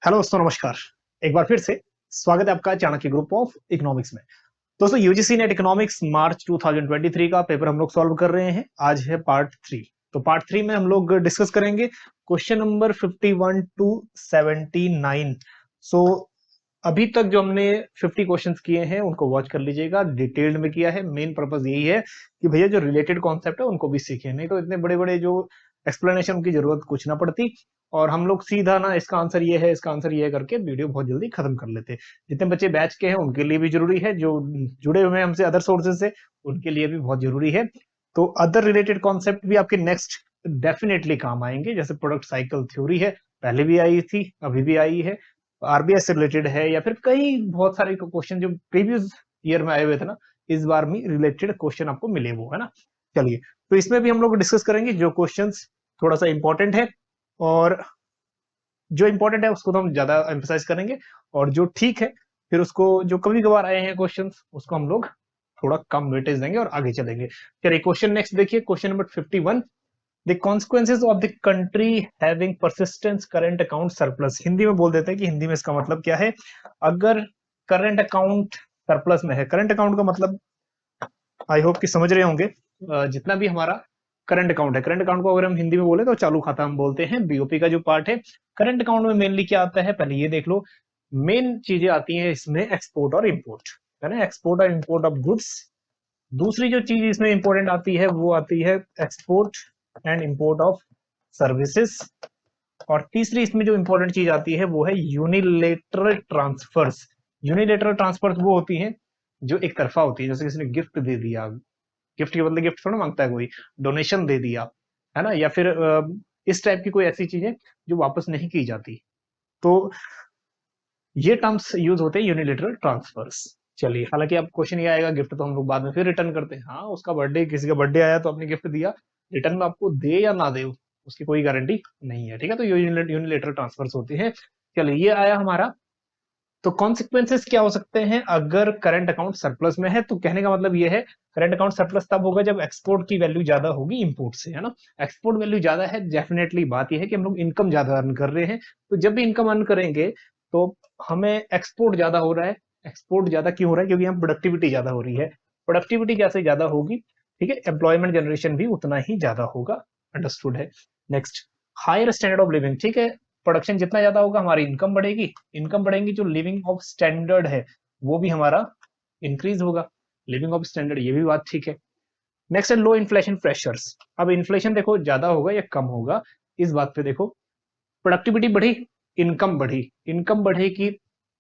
Hello दोस्तों, नमस्कार। एक बार फिर से स्वागत है आपका चाणक्य ग्रुप ऑफ इकोनॉमिक्स में। दोस्तों, यूजीसी नेट इकोनॉमिक्स मार्च 2023 का पेपर हम लोग सॉल्व कर रहे हैं। आज है पार्ट 3। तो पार्ट 3 में हम लोग डिस्कस करेंगे क्वेश्चन नंबर 51 टू 79। सो अभी तक जो हमने 50 क्वेश्चंस किए हैं उनको वॉच कर लीजिएगा, डिटेल्ड में किया है। मेन पर्पस यही है कि भैया जो रिलेटेड कॉन्सेप्ट है उनको भी सीखें, नहीं तो इतने बड़े बड़े जो एक्सप्लेनेशन की जरूरत कुछ ना पड़ती और हम लोग सीधा ना इसका आंसर ये है, इसका आंसर ये है करके वीडियो बहुत जल्दी खत्म कर लेते। जितने बच्चे बैच के हैं उनके लिए भी जरूरी है, जो जुड़े हुए हैं हमसे अदर सोर्सेज से उनके लिए भी बहुत जरूरी है। तो अदर रिलेटेड कॉन्सेप्ट भी आपके नेक्स्ट डेफिनेटली काम आएंगे। जैसे प्रोडक्ट साइकिल थ्योरी है, पहले भी आई थी, अभी भी आई है। आरबीआई से रिलेटेड है, या फिर कई बहुत सारे क्वेश्चन जो प्रीवियस ईयर में आए हुए थे ना, इस बार में रिलेटेड क्वेश्चन आपको मिले वो, है ना। चलिए, तो इसमें भी हम लोग डिस्कस करेंगे जो क्वेश्चंस थोड़ा सा इंपॉर्टेंट है, और जो इंपॉर्टेंट है उसको तो हम ज्यादा एम्फेसाइज करेंगे, और जो ठीक है फिर उसको, जो कभी कभार आए हैं क्वेश्चंस, उसको हम लोग थोड़ा कम वेटेज देंगे और आगे चलेंगे। चलिए, क्वेश्चन नेक्स्ट देखिए, question number 51। The consequences of the country having persistent current account surplus. Hindi में बोल देते हैं कि हिंदी में इसका मतलब क्या है। अगर करंट अकाउंट सरप्लस में है, करंट अकाउंट का मतलब आई होप कि समझ रहे होंगे। जितना भी हमारा करंट अकाउंट है, करंट अकाउंट को अगर हम हिंदी में बोले तो चालू खाता हम बोलते हैं, बीओपी का जो पार्ट है। करंट अकाउंट में मेनली क्या आता है, पहले ये देख लो। मेन चीजें आती हैं इसमें एक्सपोर्ट और इंपोर्ट, है ना, एक्सपोर्ट और इंपोर्ट ऑफ गुड्स। दूसरी जो चीज इसमें इंपॉर्टेंट आती है वो आती है export and import of services. और तीसरी इसमें जो इंपॉर्टेंट चीज आती है वो है यूनिलेटरल ट्रांसफर्स। यूनिलेटरल ट्रांसफर्स वो होती हैं जो एक तरफा होती है, जैसे किसी ने गिफ्ट दे दिया। गिफ्ट के बदले गिफ्ट थोड़ा मांगता है कोई, डोनेशन दे दिया, है ना, या फिर इस टाइप की कोई ऐसी चीजें जो वापस नहीं की जाती। तो ये टर्म्स यूज होते हैं यूनिलेटरल ट्रांसफर्स। चलिए, हालांकि अब क्वेश्चन ये आएगा, गिफ्ट तो हम लोग बाद में फिर रिटर्न करते हैं। हाँ, उसका बर्थडे, किसी का बर्थडे आया तो आपने गिफ्ट दिया, रिटर्न में आपको दे या ना दे उसकी कोई गारंटी नहीं है, ठीक है। तो यूनिलेटरल ट्रांसफर्स होते हैं। चलिए, ये आया हमारा। तो कॉन्सिक्वेंसेस क्या हो सकते हैं अगर करंट अकाउंट सरप्लस में है। तो कहने का मतलब ये है, करंट अकाउंट सरप्लस तब होगा जब एक्सपोर्ट की वैल्यू ज्यादा होगी इंपोर्ट से, है ना। एक्सपोर्ट वैल्यू ज्यादा है, डेफिनेटली बात यह है कि हम लोग इनकम ज्यादा अर्न कर रहे हैं। तो जब भी इनकम अर्न करेंगे तो हमें एक्सपोर्ट ज्यादा हो रहा है। एक्सपोर्ट ज्यादा क्यों हो रहा है? क्योंकि यहाँ प्रोडक्टिविटी ज्यादा हो रही है। प्रोडक्टिविटी जैसे ज्यादा होगी, ठीक है, एम्प्लॉयमेंट जनरेशन भी उतना ही ज्यादा होगा। अंडरस्टूड है। Next, higher standard of living, ठीक है। प्रोडक्शन जितना ज्यादा होगा हमारी इनकम बढ़ेगी, इनकम बढ़ेंगी, जो लिविंग ऑफ स्टैंडर्ड है वो भी हमारा इंक्रीज होगा। लिविंग ऑफ स्टैंडर्ड, ये भी बात ठीक है। नेक्स्ट है लो इन्फ्लेशन प्रेशर्स। अब इन्फ्लेशन देखो ज्यादा होगा या कम होगा, इस बात पे देखो। प्रोडक्टिविटी बढ़ी, इनकम बढ़ी, इनकम बढ़ेगी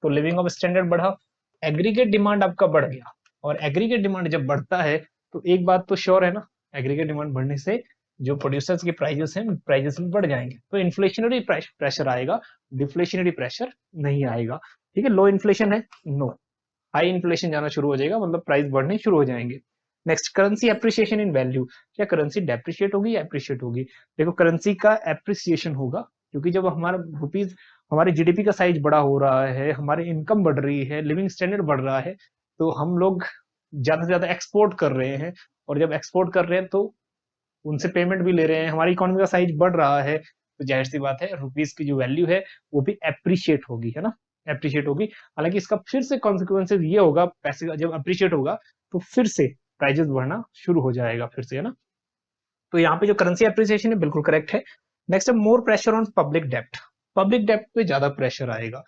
तो लिविंग ऑफ स्टैंडर्ड बढ़ा। एग्रीगेट डिमांड आपका बढ़ गया, और एग्रीगेट डिमांड जब बढ़ता है तो एक बात तो श्योर है ना, एग्रीगेट डिमांड बढ़ने से जो प्रोड्यूसर्स के प्राइजेस हैं, प्राइजेस भी बढ़ जाएंगे। तो इन्फ्लेशनरी प्रेशर आएगा, डिफ्लेशनरी प्रेशर नहीं आएगा, ठीक है। लो इन्फ्लेशन है, नो। हाई इन्फ्लेशन जाना शुरू हो जाएगा, मतलब प्राइस बढ़ने शुरू हो जाएंगे। नेक्स्ट, करेंसी एप्रिसिएशन इन वैल्यू। क्या करेंसी डेप्रिशिएट होगी या एप्रिशिएट होगी? देखो, करेंसी का एप्रिसिएशन होगा, क्योंकि जब हमारा रुपीज, हमारे जीडीपी का साइज बड़ा हो रहा है, हमारी इनकम बढ़ रही है, लिविंग स्टैंडर्ड बढ़ रहा है, तो हम लोग ज्यादा से ज्यादा एक्सपोर्ट कर रहे हैं। और जब एक्सपोर्ट कर रहे हैं तो उनसे पेमेंट भी ले रहे हैं, हमारी इकोनॉमी का साइज बढ़ रहा है, तो जाहिर सी बात है रुपीज की जो वैल्यू है वो भी एप्रिशिएट होगी, है ना, एप्रिशिएट होगी। हालांकि इसका फिर से कॉन्सिक्वेंसेज ये होगा, पैसे का जब अप्रिशिएट होगा तो फिर से प्राइजेस बढ़ना शुरू हो जाएगा फिर से, है ना। तो यहाँ पे जो करेंसी एप्रिसिएशन है बिल्कुल करेक्ट है। नेक्स्ट है मोर प्रेशर ऑन पब्लिक डेप्ट। पब्लिक डेप्ट पे ज्यादा प्रेशर आएगा।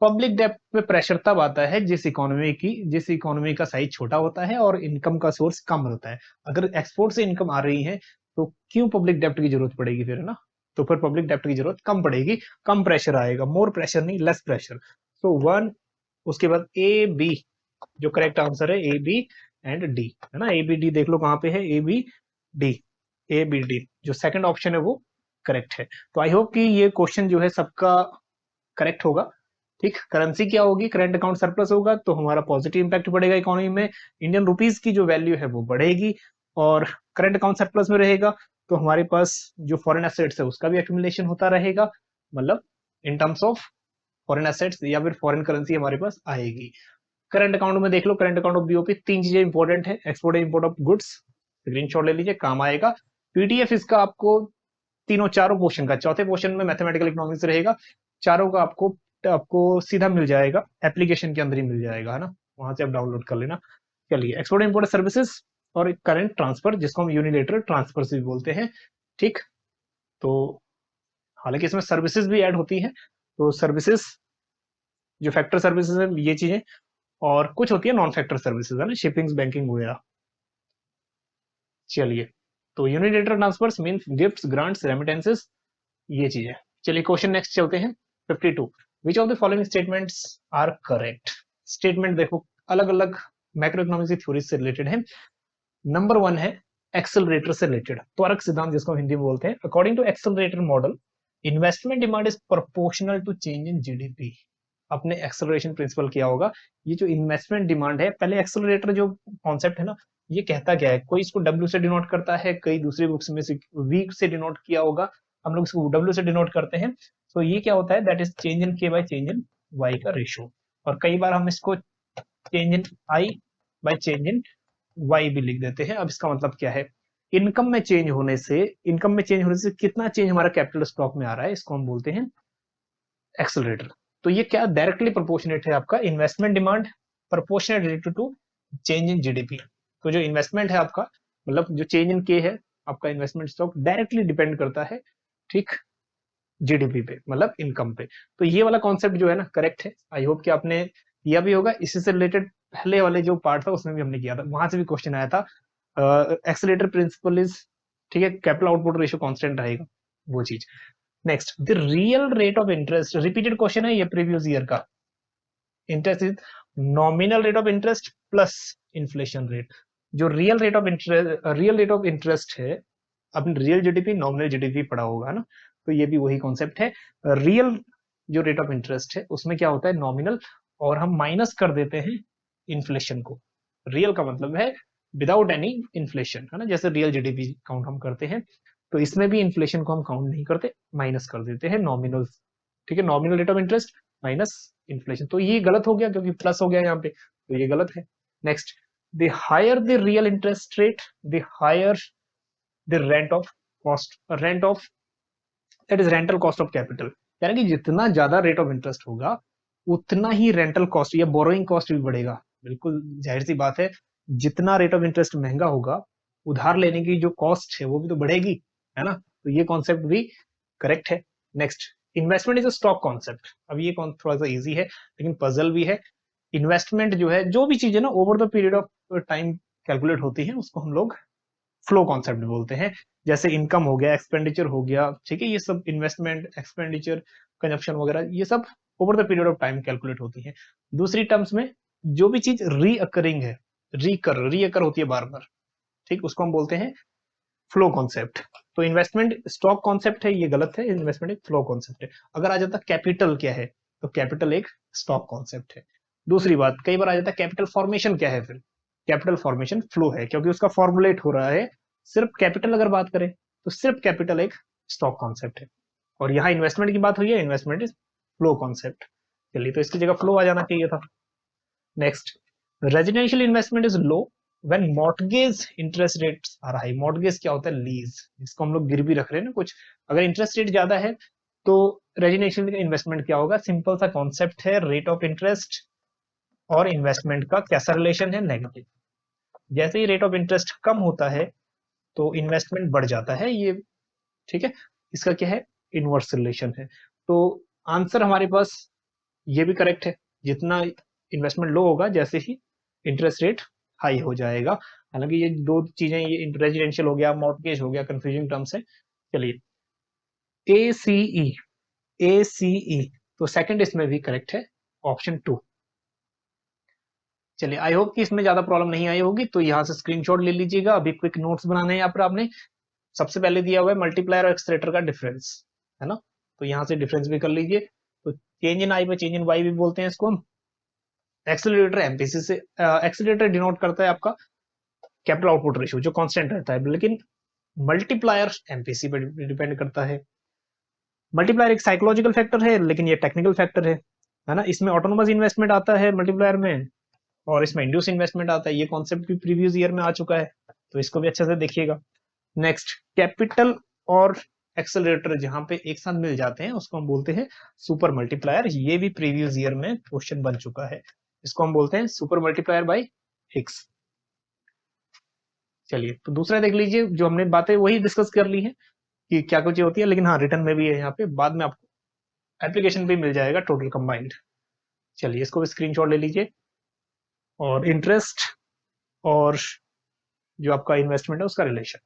पब्लिक डेप्ट पे प्रेशर तब आता है जिस इकोनॉमी का साइज छोटा होता है और इनकम का सोर्स कम होता है। अगर एक्सपोर्ट से इनकम आ रही है तो क्यों पब्लिक डेप्ट की जरूरत पड़ेगी फिर, है ना। तो फिर पब्लिक डेप्ट की जरूरत कम पड़ेगी, कम प्रेशर आएगा, मोर प्रेशर नहीं, लेस प्रेशर। सो वन, उसके बाद ए बी, जो करेक्ट आंसर है ए बी एंड डी, है ना। ए बी डी देख लो कहां पे है, A B D, A B D जो सेकंड ऑप्शन है वो करेक्ट है। तो आई होप कि ये क्वेश्चन जो है सबका करेक्ट होगा, ठीक। करेंसी क्या होगी, करंट अकाउंट सरप्लस होगा तो हमारा पॉजिटिव इंपैक्ट पड़ेगा इकोनॉमी में, इंडियन रुपीस की जो वैल्यू है वो बढ़ेगी। और करंट अकाउंट सरप्लस में रहेगा तो हमारे पास जो फॉरेन एसेट्स है उसका भी एक्यूमुलेशन होता रहेगा, मतलब in terms of foreign assets या फिर फॉरेन करेंसी हमारे पास आएगी। करंट अकाउंट में देख लो, करंट अकाउंट ऑफ बीओपी तीन चीजें इंपॉर्टेंट है, export and import of goods, screenshot ले लीजिए, काम आएगा। पीडीएफ इसका आपको तीनों चारों पोर्शन का, चौथे पोर्शन में मैथमेटिकल इकोनॉमिक्स रहेगा, चारों का आपको आपको सीधा मिल जाएगा, एप्लीकेशन के अंदर ही मिल जाएगा, है ना, वहां से आप डाउनलोड कर लेना। चलिए, एक्सपोर्ट इंपोर्ट सर्विसेज और करंट ट्रांसफर, जिसको हम यूनिलेटरल ट्रांसफर से भी बोलते हैं। ठीक, तो हालांकि इसमें सर्विसेज भी ऐड होती हैं, तो सर्विसेज जो फैक्टर सर्विसेज है ये चीजें, और कुछ होती है नॉन फैक्टर सर्विसेज, है ना, शिपिंग, बैंकिंग वगैरह। चलिए, तो unilateral transfers means gifts, grants, remittances, ये चीजें। चलिए, क्वेश्चन नेक्स्ट चलते हैं। 52, which of the following statements are correct. Statement देखो अलग अलग मैक्रो इकोनॉमिक्स की थ्योरी से रिलेटेड है। नंबर 1 है एक्सेलरेटर से रिलेटेड, त्वरक सिद्धांत जिसको हिंदी में बोलते हैं। According to accelerator model, investment demand is proportional to change in GDP. अपने एक्सेलरेशन प्रिंसिपल किया होगा। ये जो इन्वेस्टमेंट डिमांड है, पहले एक्सेलरेटर जो कॉन्सेप्ट है ना, ये कहता क्या है, कोई इसको डब्ल्यू से डिनोट करता है, कई दूसरी बुक्स में से वी से डिनोट किया होगा, हम लोग इसको डब्ल्यू से डिनोट करते हैं। तो ये क्या होता है, that is change in K by change in Y का रेशियो, और कई बार हम इसको change in I by change in Y भी लिख देते हैं। अब इसका मतलब क्या है, इनकम में चेंज होने से कितना चेंज हमारा कैपिटल स्टॉक में आ रहा है, इसको हम बोलते हैं एक्सेलरेटर। तो ये क्या डायरेक्टली प्रोपोर्शनेट है, आपका investment demand proportionate related to change in GDP. तो जो इन्वेस्टमेंट है आपका, मतलब जो चेंज इन के है आपका इन्वेस्टमेंट स्टॉक, डायरेक्टली डिपेंड करता है, ठीक, जीडीपी पे, मतलब इनकम पे। तो ये वाला कॉन्सेप्ट जो है ना करेक्ट है। आई होप कि आपने किया भी होगा। इसी से रिलेटेड पहले वाले जो पार्ट था उसमें भी हमने किया था, वहां से भी क्वेश्चन आया था। एक्सेलरेटर प्रिंसिपल इज, ठीक है, कैपिटल आउटपुट रेशियो कांस्टेंट रहेगा, वो चीज। Next, the real rate of interest, repeated question है ये प्रीवियस ईयर का। Interest is nominal rate of interest plus inflation rate. जो रियल रेट ऑफ इंटरेस्ट है, आपने रियल जीडीपी नॉमिनल जीडीपी पढ़ा होगा, है ना, तो ये भी वही कॉन्सेप्ट है। रियल जो रेट ऑफ इंटरेस्ट है उसमें क्या होता है, नॉमिनल, और हम माइनस कर देते हैं इन्फ्लेशन को। रियल का मतलब है विदाउट एनी इन्फ्लेशन, है ना, जैसे रियल जीडीपी काउंट हम करते हैं, तो इसमें भी इन्फ्लेशन को हम काउंट नहीं करते, माइनस कर देते हैं नॉमिनल। ठीक है, nominal rate of interest minus inflation. तो ये गलत हो गया क्योंकि प्लस हो गया यहाँ पे, तो ये गलत है। Next, the higher the real interest rate, the higher the rent of that is rental cost of capital. यानी कि जितना ज्यादा रेट ऑफ इंटरेस्ट होगा उतना ही रेंटल कॉस्ट या बोरोइंग कॉस्ट भी बढ़ेगा। बिल्कुल जाहिर सी बात है, जितना रेट ऑफ इंटरेस्ट महंगा होगा, उधार लेने की जो कॉस्ट है वो भी तो बढ़ेगी, है ना, तो ये कॉन्सेप्ट भी करेक्ट है। Next, investment is a stock concept. अब ये थोड़ा सा इजी है लेकिन पजल भी है। इन्वेस्टमेंट जो है, जो भी चीज है ना over the period of time calculate होती है, उसको हम लोग फ्लो कॉन्सेप्ट बोलते हैं। जैसे इनकम हो गया, एक्सपेंडिचर हो गया, ठीक है, ये सब इन्वेस्टमेंट, एक्सपेंडिचर, कंजप्शन वगैरह, ये सब over the period of time calculate होती है। दूसरी टर्म्स में जो भी चीज रीअकरिंग है, रीअकर होती है बार बार, ठीक, उसको हम बोलते हैं फ्लो कॉन्सेप्ट। तो इन्वेस्टमेंट स्टॉक कॉन्सेप्ट है, ये गलत है, इन्वेस्टमेंट एक फ्लो कॉन्सेप्ट है। अगर आ जाता कैपिटल क्या है, तो कैपिटल एक स्टॉक कॉन्सेप्ट है। दूसरी बात, कई बार आ जाता कैपिटल फॉर्मेशन क्या है, फिर कैपिटल फॉर्मेशन फ्लो है, क्योंकि उसका फॉर्मुलेट हो रहा है। सिर्फ कैपिटल अगर बात करें तो सिर्फ कैपिटल एक स्टॉक कॉन्सेप्ट है, और यहाँ इन्वेस्टमेंट की बात हुई है, इन्वेस्टमेंट इज फ्लो कॉन्सेप्ट। चलिए, तो इसकी जगह फ्लो आ जाना चाहिए था। Next, residential investment is low when mortgage interest rates are high. Mortgage क्या होता है, लीज, जिसको हम लोग गिरवी रख रहे हैं ना कुछ, अगर इंटरेस्ट रेट ज्यादा है तो रेजिडेंशियल इन्वेस्टमेंट क्या होगा, सिंपल सा कॉन्सेप्ट है, रेट ऑफ इंटरेस्ट और इन्वेस्टमेंट का कैसा रिलेशन है, नेगेटिव। जैसे ही रेट ऑफ इंटरेस्ट कम होता है तो इन्वेस्टमेंट बढ़ जाता है, ये ठीक है, इसका क्या है, इनवर्स रिलेशन है। तो आंसर हमारे पास ये भी करेक्ट है, जितना इन्वेस्टमेंट लो होगा जैसे ही इंटरेस्ट रेट हाई हो जाएगा। हालांकि ये दो चीजें, ये रेजिडेंशियल हो गया, मॉर्टगेज हो गया, कंफ्यूजिंग टर्म्स है। चलिए, ए सी ई तो सेकंड इसमें भी करेक्ट है, ऑप्शन 2। चलिए, आई होप कि इसमें ज्यादा प्रॉब्लम नहीं आई होगी, तो यहाँ से स्क्रीनशॉट ले लीजिएगा। अभी क्विक नोट्स बनाने हैं यहाँ पर आपने। सबसे पहले दिया हुआ है मल्टीप्लायर और एक्सलेटर का डिफरेंस, है ना, तो यहाँ से डिफरेंस भी कर लीजिए। तो चेंज इन आई पे चेंज इन वाई भी बोलते हैं इसको हम। एक्सेलरेटर एमपीसी से, एक्सेलरेटर डिनोट करता है आपका कैपिटल आउटपुट रेशियो जो कांस्टेंट रहता है, लेकिन मल्टीप्लायर एमपीसी पे डिपेंड करता है। मल्टीप्लायर एक साइकोलॉजिकल फैक्टर है लेकिन ये टेक्निकल फैक्टर है ना, इसमें ऑटोनोमस इन्वेस्टमेंट आता है मल्टीप्लायर में, और इसमें इंड्यूस इन्वेस्टमेंट आता है। ये कॉन्सेप्ट भी प्रीवियस ईयर में आ चुका है, तो इसको भी अच्छे से देखिएगा। नेक्स्ट, कैपिटल और एक्सेलरेटर जहां पे एक साथ मिल जाते हैं उसको हम बोलते हैं सुपर मल्टीप्लायर। ये भी प्रीवियस ईयर में क्वेश्चन बन चुका है। इसको हम बोलते हैं सुपर मल्टीप्लायर बाय हिग्स। चलिए तो दूसरा देख लीजिए, जो हमने बातें वही डिस्कस कर ली है कि क्या कुछ होती है, लेकिन हाँ रिटर्न में भी है, यहाँ पे बाद में आपको एप्लीकेशन भी मिल जाएगा टोटल कंबाइंड। चलिए इसको भी स्क्रीनशॉट ले लीजिए। और इंटरेस्ट और जो आपका इन्वेस्टमेंट है उसका रिलेशन।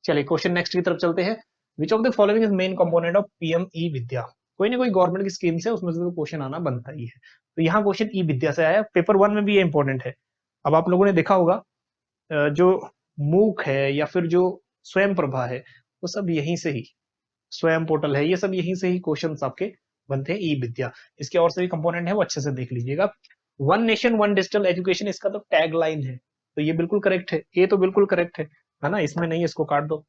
चलिए क्वेश्चन नेक्स्ट की तरफ चलते हैं। Which of the following is main component of PM E Vidya? कोई ना कोई गवर्नमेंट की स्कीम से उसमें से तो क्वेश्चन आना बनता ही है। तो यहाँ क्वेश्चन ई विद्या से आया, पेपर 1 में भी ये इंपॉर्टेंट है। अब आप लोगों ने देखा होगा जो मूक है या फिर जो स्वयं प्रभा है वो सब यहीं से ही, स्वयं पोर्टल है, ये सब यहीं से ही क्वेश्चन आपके बनते हैं ई विद्या। इसके और से भी कंपोनेंट है वो अच्छे से देख लीजिएगा। One nation one digital education इसका तो टैग लाइन है, तो ये बिल्कुल करेक्ट है, ये तो बिल्कुल करेक्ट है ना, इसमें नहीं, इसको काट दो।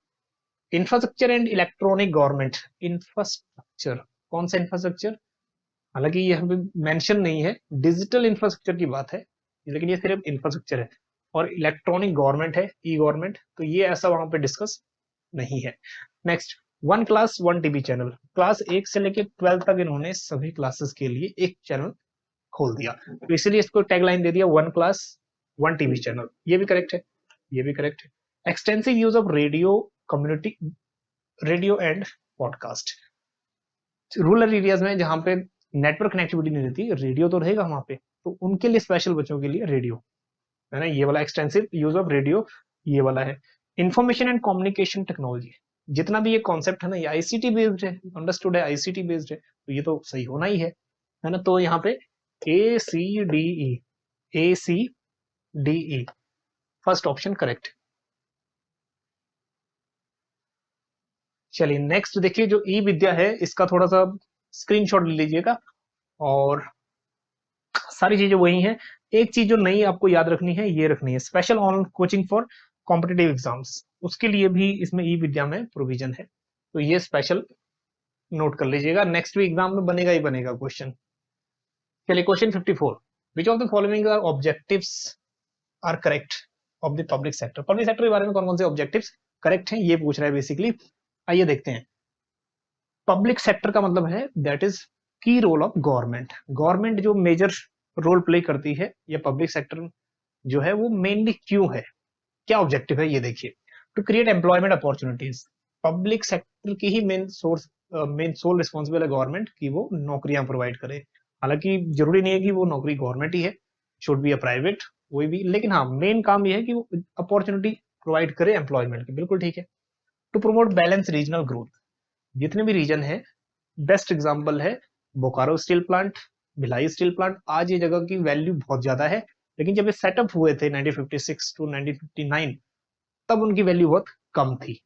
Infrastructure and electronic government, infrastructure कौन सा इंफ्रास्ट्रक्चर? हालांकि ये हमें मेंशन नहीं है, डिजिटल इंफ्रास्ट्रक्चर की बात है, लेकिन ये सिर्फ इंफ्रास्ट्रक्चर है। और इलेक्ट्रॉनिक गवर्नमेंट है, ई गवर्नमेंट, तो ये ऐसा वहां पे डिस्कस नहीं है। Next, one class one TV channel, class 1 से लेकर 12 तक इन्होंने सभी क्लासेस के लिए एक चैनल खोल दिया, तो इसलिए इसको टैगलाइन दे दिया one class one TV channel. ये भी करेक्ट है, ये भी करेक्ट है। Extensive use of radio community, radio and podcast, rural areas में जहां पे नेटवर्क कनेक्टिविटी नहीं रहती, रेडियो तो रहेगा वहां पे, तो उनके लिए स्पेशल बच्चों के लिए रेडियो है ना, ये वाला एक्सटेंसिव यूज ऑफ रेडियो ये वाला है। इंफॉर्मेशन एंड कम्युनिकेशन टेक्नोलॉजी, जितना भी ये कॉन्सेप्ट है ना, ये आईसीटी बेस्ड है, अंडरस्टूड है, आईसीटी बेस्ड है, तो ये तो सही होना ही है ना। तो यहाँ पे A C D E, A C D E first option correct. चलिए नेक्स्ट देखिए, जो ई विद्या है इसका थोड़ा सा स्क्रीनशॉट ले लीजिएगा और सारी चीजें वही हैं। एक चीज जो नई आपको याद रखनी है, ये रखनी है, special on coaching for competitive exams, उसके लिए भी इसमें ई विद्या में प्रोविजन है, तो ये स्पेशल नोट कर लीजिएगा, नेक्स्ट वीक एग्जाम में बनेगा ही बनेगा क्वेश्चन। चलिए question 54, which of the following are objectives are correct of the public sector? Public sector के बारे में कौन कौन से ऑब्जेक्टिव्स करेक्ट हैं ये पूछ रहा है बेसिकली। आइए देखते हैं। पब्लिक सेक्टर का मतलब है दैट इज की रोल ऑफ गवर्नमेंट, गवर्नमेंट जो मेजर रोल प्ले करती है, या पब्लिक सेक्टर जो है वो मेनली क्यों है, क्या ऑब्जेक्टिव है, ये देखिए। To create employment opportunities, public sector की ही main source, main sole responsible है गवर्नमेंट की वो नौकरियां प्रोवाइड करे। हालांकि जरूरी नहीं है कि वो नौकरी गवर्नमेंट ही है, शुड बी अ प्राइवेट, कोई भी, लेकिन हाँ मेन काम ये है कि वो अपॉर्चुनिटी प्रोवाइड करे एम्प्लॉयमेंट की, बिल्कुल ठीक है। To promote balance regional growth, जितने भी रीजन है, बेस्ट एग्जांपल है Bokaro steel plant, Bhilai steel plant. आज ये जगह की वैल्यू बहुत ज्यादा है, लेकिन जब ये सेटअप हुए थे 1956 टू 1959 तब उनकी वैल्यू बहुत कम थी,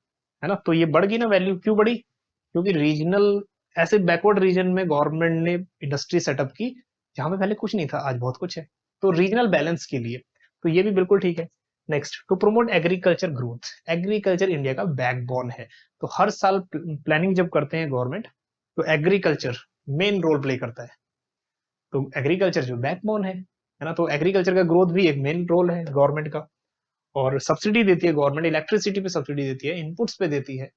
है ना। तो ये बढ़ गई ना वैल्यू, क्यों बढ़ी? क्योंकि रीजनल, ऐसे बैकवर्ड रीजन में गवर्नमेंट ने इंडस्ट्री सेटअप की जहां पे पहले कुछ नहीं था, आज बहुत कुछ है, तो रीजनल बैलेंस के लिए, तो ये भी बिल्कुल ठीक है। Next, to promote agriculture growth, agriculture India का बैकबोन है, तो हर साल प्लानिंग जब करते हैं गवर्नमेंट तो एग्रीकल्चर मेन रोल प्ले करता है, तो एग्रीकल्चर जो बैकबोन है ना, तो एग्रीकल्चर का ग्रोथ भी एक मेन रोल है गवर्नमेंट का। और सब्सिडी देती है गवर्नमेंट, इलेक्ट्रिसिटी पे सब्सिडी देती है, इनपुट्स पे देती है।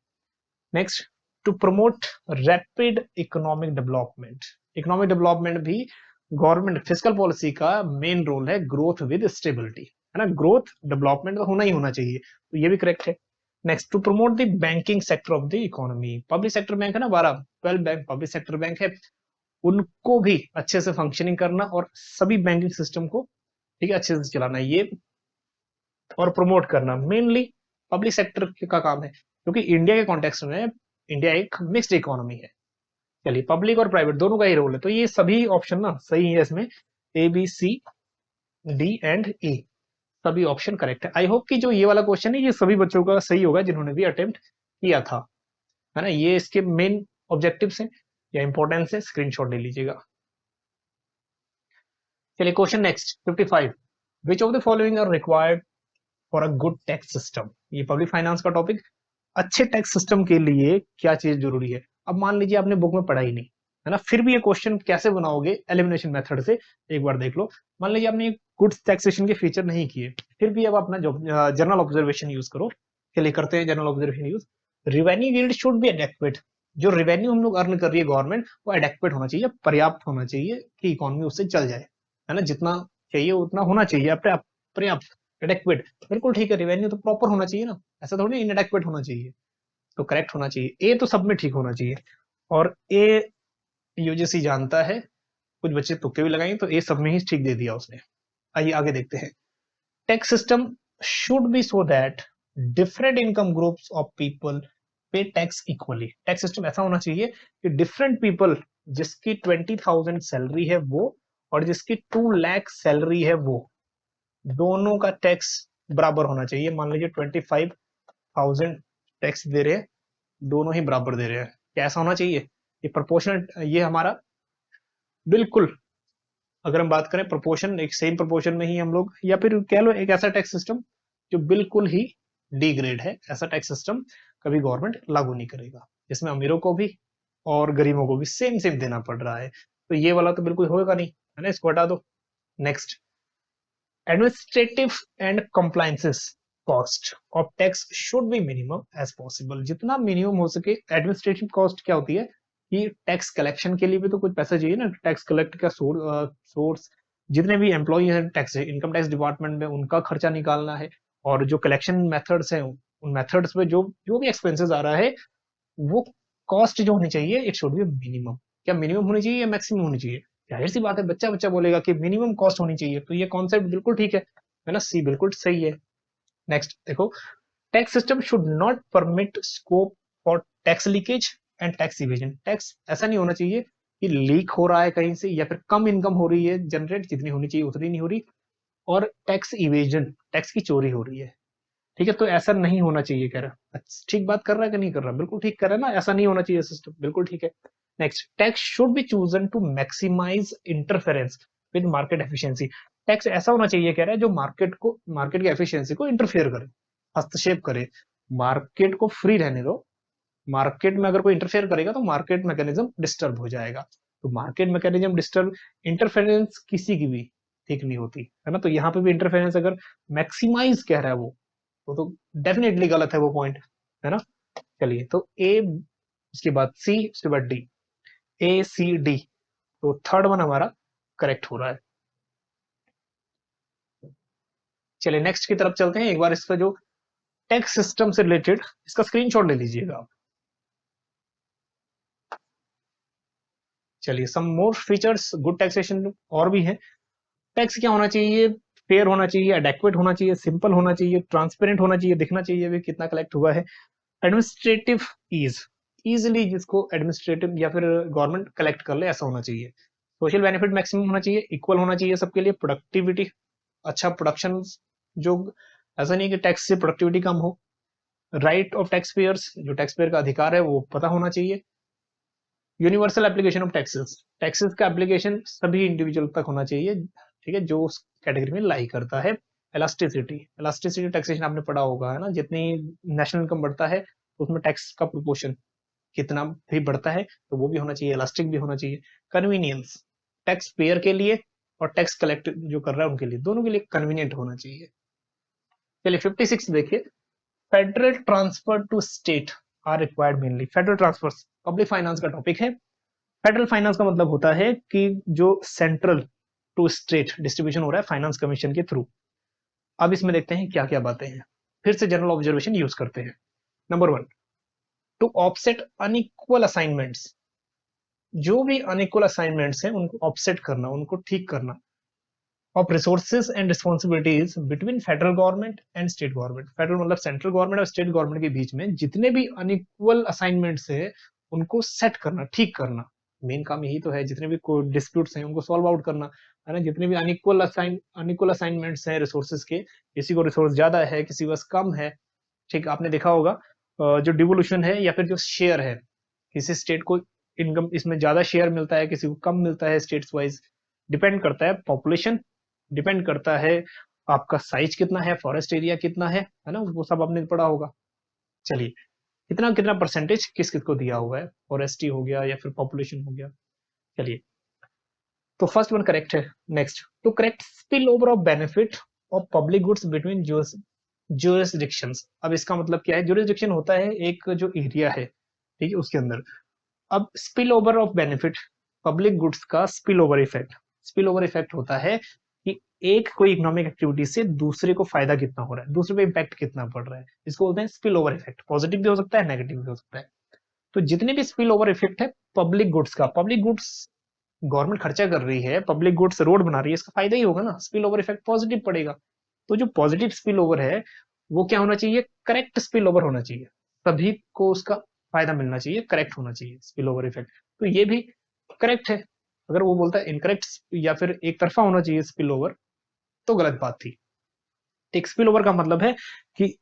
Next, to promote rapid economic development, economic development भी गवर्नमेंट फिस्कल पॉलिसी का मेन रोल है, ग्रोथ विद स्टेबिलिटी, है ना, ग्रोथ डेवलपमेंट तो होना ही होना चाहिए, तो ये भी करेक्ट है। Next, to promote the banking sector of the economy, public sector bank है ना, 12 बैंक पब्लिक सेक्टर बैंक है, उनको भी अच्छे से फंक्शनिंग करना और सभी बैंकिंग सिस्टम को ठीक है अच्छे से चलाना, ये और प्रमोट करना मेनली पब्लिक सेक्टर का काम है, क्योंकि इंडिया के कॉन्टेक्स्ट में इंडिया एक मिक्स्ड इकोनॉमी है। चलिए पब्लिक और प्राइवेट दोनों का ही रोल है, तो ये सभी ऑप्शन ना सही है इसमें, A B C D and A सभी ऑप्शन करेक्ट है। आई होप कि जो ये वाला क्वेश्चन है ये सभी बच्चों का सही होगा जिन्होंने भी अटेम्प्ट किया था, है ना, ये इसके मेन ऑब्जेक्टिव्स हैं या इंपॉर्टेंस है, स्क्रीनशॉट ले लीजिएगा। चलिए question next 55, which of the following are required for a good tax system, ये पब्लिक फाइनेंस का टॉपिक, अच्छे टैक्स सिस्टम के लिए क्या चीज जरूरी है। अब मान लीजिए आपने बुक में पढ़ा ही नहीं, है ना, फिर भी ये क्वेश्चन कैसे बनाओगे एलिमिनेशन मेथड से, एक बार देख लो। मान लीजिए आपने गुड टैक्सेशन के फीचर नहीं किए, फिर भी अब अपना जनरल ऑब्जर्वेशन यूज करो, चलिए करते हैं general observation use. Revenue yield should be adequate, जो रिवेन्यू हम लोग अर्न कर रही है गवर्नमेंट वो एडेक्वेट होना चाहिए, पर्याप्त होना चाहिए कि इकोनॉमी उससे चल जाए, है ना, जितना चाहिए उतना होना चाहिए, पर्याप्त, एडेक्वेट, बिल्कुल ठीक है, रिवेन्यू तो प्रॉपर होना चाहिए ना, ऐसा थोड़ी इनएडेक्वेट होना चाहिए, तो करेक्ट होना चाहिए, ए तो सब में ठीक होना चाहिए, और ए यूजीसी जानता है, कुछ बच्चे तुक्के भी लगाएंगे तो ए सब में ही ठीक दे दिया उसने। आइए आगे देखते हैं, tax system should be so that different income groups of people पे टैक्स इक्वली, टैक्स सिस्टम ऐसा होना चाहिए कि डिफरेंट पीपल, जिसकी 20,000 सैलरी है वो और जिसकी 2 लाख सैलरी है वो, दोनों का टैक्स बराबर होना चाहिए। मान लीजिए 25,000 टैक्स दे रहे हैं, दोनों ही बराबर दे रहे हैं, कैसा होना चाहिए, ये प्रोपोर्शनल, ये हमारा बिल्कुल, अगर हम बात करें प्रोपोर्शन, एक सेम प्रोपोर्शन में ही हम लोग, या फिर कह लो एक ऐसा टैक्स सिस्टम जो बिल्कुल ही डी ग्रेड है, ऐसा टैक्स सिस्टम कभी गवर्नमेंट लागू नहीं करेगा, जिसमें अमीरों को भी और गरीबों को भी सेम सेम देना पड़ रहा है, तो ये वाला तो बिल्कुल होगा नहीं, है ना, इसको हटा दो। Next, administrative and compliances cost of tax should B minimum age possible, जितना मिनिमम हो सके। एडमिनिस्ट्रेटिव कॉस्ट क्या होती है कि टैक्स कलेक्शन के लिए भी तो कुछ पैसा चाहिए ना, टैक्स कलेक्ट का सोर्स, जितने भी एम्प्लॉई हैं टैक्स इनकम टैक्स डिपार्टमेंट में उनका खर्चा निकालना है, और जो कलेक्शन मेथड्स हैं उन मेथड्स पे जो जो भी एक्सपेंसेस आ रहा है, वो कॉस्ट जो होनी चाहिए इट शुड बी मिनिमम। क्या मिनिमम होनी चाहिए या मैक्सिमम होनी चाहिए? जाहिर सी बात है, बच्चा बच्चा बोलेगा कि मिनिमम कॉस्ट होनी चाहिए, तो ये कॉन्सेप्ट बिल्कुल ठीक है ना, सी बिल्कुल सही है। नेक्स्ट देखो, tax system should not permit scope for tax leakage and tax evasion, tax ऐसा नहीं होना चाहिए कि लीक हो रहा है कहीं से, या फिर कम इनकम हो रही है जनरेट, जितनी होनी चाहिए उतनी नहीं हो रही, और टैक्स इवेजन, टैक्स की चोरी हो रही है, ठीक है, तो ऐसा नहीं होना चाहिए, कह रहा ठीक बात कर रहा है कि नहीं कर रहा, बिल्कुल ठीक कर रहा है ना, ऐसा नहीं होना चाहिए सिस्टम, बिल्कुल ठीक है। Next, tax should be chosen to maximise interference with market efficiency, tax ऐसा होना चाहिए, कह रहा है, जो मार्केट की एफिशिएंसी को इंटरफेयर करे, हस्तक्षेप करे, मार्केट को फ्री रहने दो, मार्केट में अगर कोई इंटरफेयर करेगा तो मार्केट मैकेनिज्म डिस्टर्ब हो जाएगा, तो मार्केट मैकेनिज्म डिस्टर्ब, इंटरफेरेंस किसी की भी ठीक नहीं होती, है ना, तो यहाँ पे भी इंटरफेरेंस अगर मैक्सिमाइज कह रहा है वो तो डेफिनेटली गलत है वो पॉइंट, है ना। चलिए, तो ए, उसके बाद सी, उसके बाद डी, ए सी डी, तो थर्ड वन हमारा करेक्ट हो रहा है। चलिए नेक्स्ट की तरफ चलते हैं, एक बार इसका जो टैक्स सिस्टम से रिलेटेड इसका स्क्रीनशॉट ले लीजिएगा आप। चलिए, सम मोर फीचर्स गुड टैक्सेशन और भी है। टैक्स क्या होना चाहिए, फेयर होना चाहिए, एडेक्वेट होना चाहिए, सिंपल होना चाहिए, ट्रांसपेरेंट होना चाहिए, दिखना चाहिए भी कितना कलेक्ट हुआ है, एडमिनिस्ट्रेटिव ईज, इजिली जिसको एडमिनिस्ट्रेटिव या फिर गवर्नमेंट कलेक्ट कर ले ऐसा होना चाहिए, सोशल बेनिफिट मैक्सिमम होना चाहिए, इक्वल होना चाहिए सबके लिए, प्रोडक्टिविटी, अच्छा प्रोडक्शन, जो ऐसा नहीं कि टैक्स से प्रोडक्टिविटी कम हो, राइट ऑफ टैक्स पेयर्स, जो टैक्स पेयर का अधिकार है वो पता होना चाहिए, universal application of taxes, taxes का एप्लीकेशन सभी इंडिविजुअल तक होना चाहिए, ठीक है, जो उस कैटेगरी में लाई करता है, इलास्टिसिटी, इलास्टिसिटी टैक्सेशन आपने पढ़ा होगा, है ना, जितनी नेशनल इनकम बढ़ता है तो उसमें टैक्स का प्रोपोर्शन कितना भी बढ़ता है तो वो भी होना चाहिए, इलास्टिक भी होना चाहिए, कन्वीनियंस, टैक्स पेयर के लिए और टैक्स कलेक्ट जो कर रहा है उनके लिए, दोनों के लिए कन्वीनियंट होना चाहिए। चलिए 56 देखिए, federal transfer to state are required mainly, federal transfer public finance का टॉपिक है। फेडरल फाइनेंस का मतलब होता है कि जो सेंट्रल टू स्टेट डिस्ट्रीब्यूशन हो रहा है फाइनेंस कमीशन के थ्रू। अब इसमें देखते हैं क्या क्या बातें हैं, फिर से जनरल ऑब्जर्वेशन यूज करते हैं। Number 1, to offset unequal assignments, जो भी अनइक्वल असाइनमेंट्स हैं उनको ऑफसेट करना, उनको ठीक करना, of resources and responsibilities between federal government and state government, federal मतलब सेंट्रल गवर्नमेंट और स्टेट गवर्नमेंट के बीच में जितने भी अनइक्वल असाइनमेंट्स है उनको सेट करना, ठीक करना, मेन काम यही तो है, जितने भी डिस्प्यूट्स हैं उनको सॉल्व आउट करना, है ना, जितने भी अनइक्वल असाइनमेंट्स हैं रिसोर्सेज के, किसी को रिसोर्स ज्यादा है किसी को बस कम है, ठीक, आपने देखा होगा जो डिवोल्यूशन है या फिर जो शेयर है, किसी स्टेट को इनकम इसमें ज्यादा शेयर मिलता है किसी को कम मिलता है, स्टेट्स वाइज डिपेंड करता है, पॉपुलेशन डिपेंड करता है, आपका साइज कितना है, फॉरेस्ट एरिया कितना है ना, वो सब आपने पढ़ा होगा। चलिए, कितना कितना परसेंटेज किस किस को दिया हुआ है, फॉरेस्टी हो गया या फिर पॉपुलेशन हो गया। चलिए, तो फर्स्ट वन करेक्ट है। Next, two correct spill over of benefit of public goods between jurisdictions. अब इसका मतलब क्या है? ज्यूरिसडिक्शन होता है एक जो एरिया है, ठीक है, उसके अंदर। अब spill over of benefit, public goods का spill over effect. Spill over effect होता है कि एक कोई इकोनॉमिक एक्टिविटी से दूसरे को फायदा कितना हो रहा है, दूसरे पे इम्पैक्ट कितना पड़ रहा है, इसको बोलते हैं स्पिल ओवर इफेक्ट। पॉजिटिव भी हो सकता है, नेगेटिव भी हो सकता है। तो जितने भी स्पिल ओवर इफेक्ट है पब्लिक गुड्स का, पब्लिक गुड्स गवर्नमेंट खर्चा कर रही है, पब्लिक गुड्स रोड बना रही है, इसका फायदा ही होगा ना, स्पिल ओवर इफेक्ट पॉजिटिव पड़ेगा। तो जो पॉजिटिव स्पिल ओवर है वो क्या होना चाहिए? करेक्ट स्पिल ओवर होना चाहिए, सभी को उसका फायदा मिलना चाहिए, करेक्ट होना चाहिए स्पिल ओवर इफेक्ट। तो ये भी करेक्ट है। अगर वो बोलता है इनकरेक्ट या फिर एक तरफा होना चाहिए स्पिल ओवर, तो गलत बात थी। एक स्पिल ओवर का मतलब है कि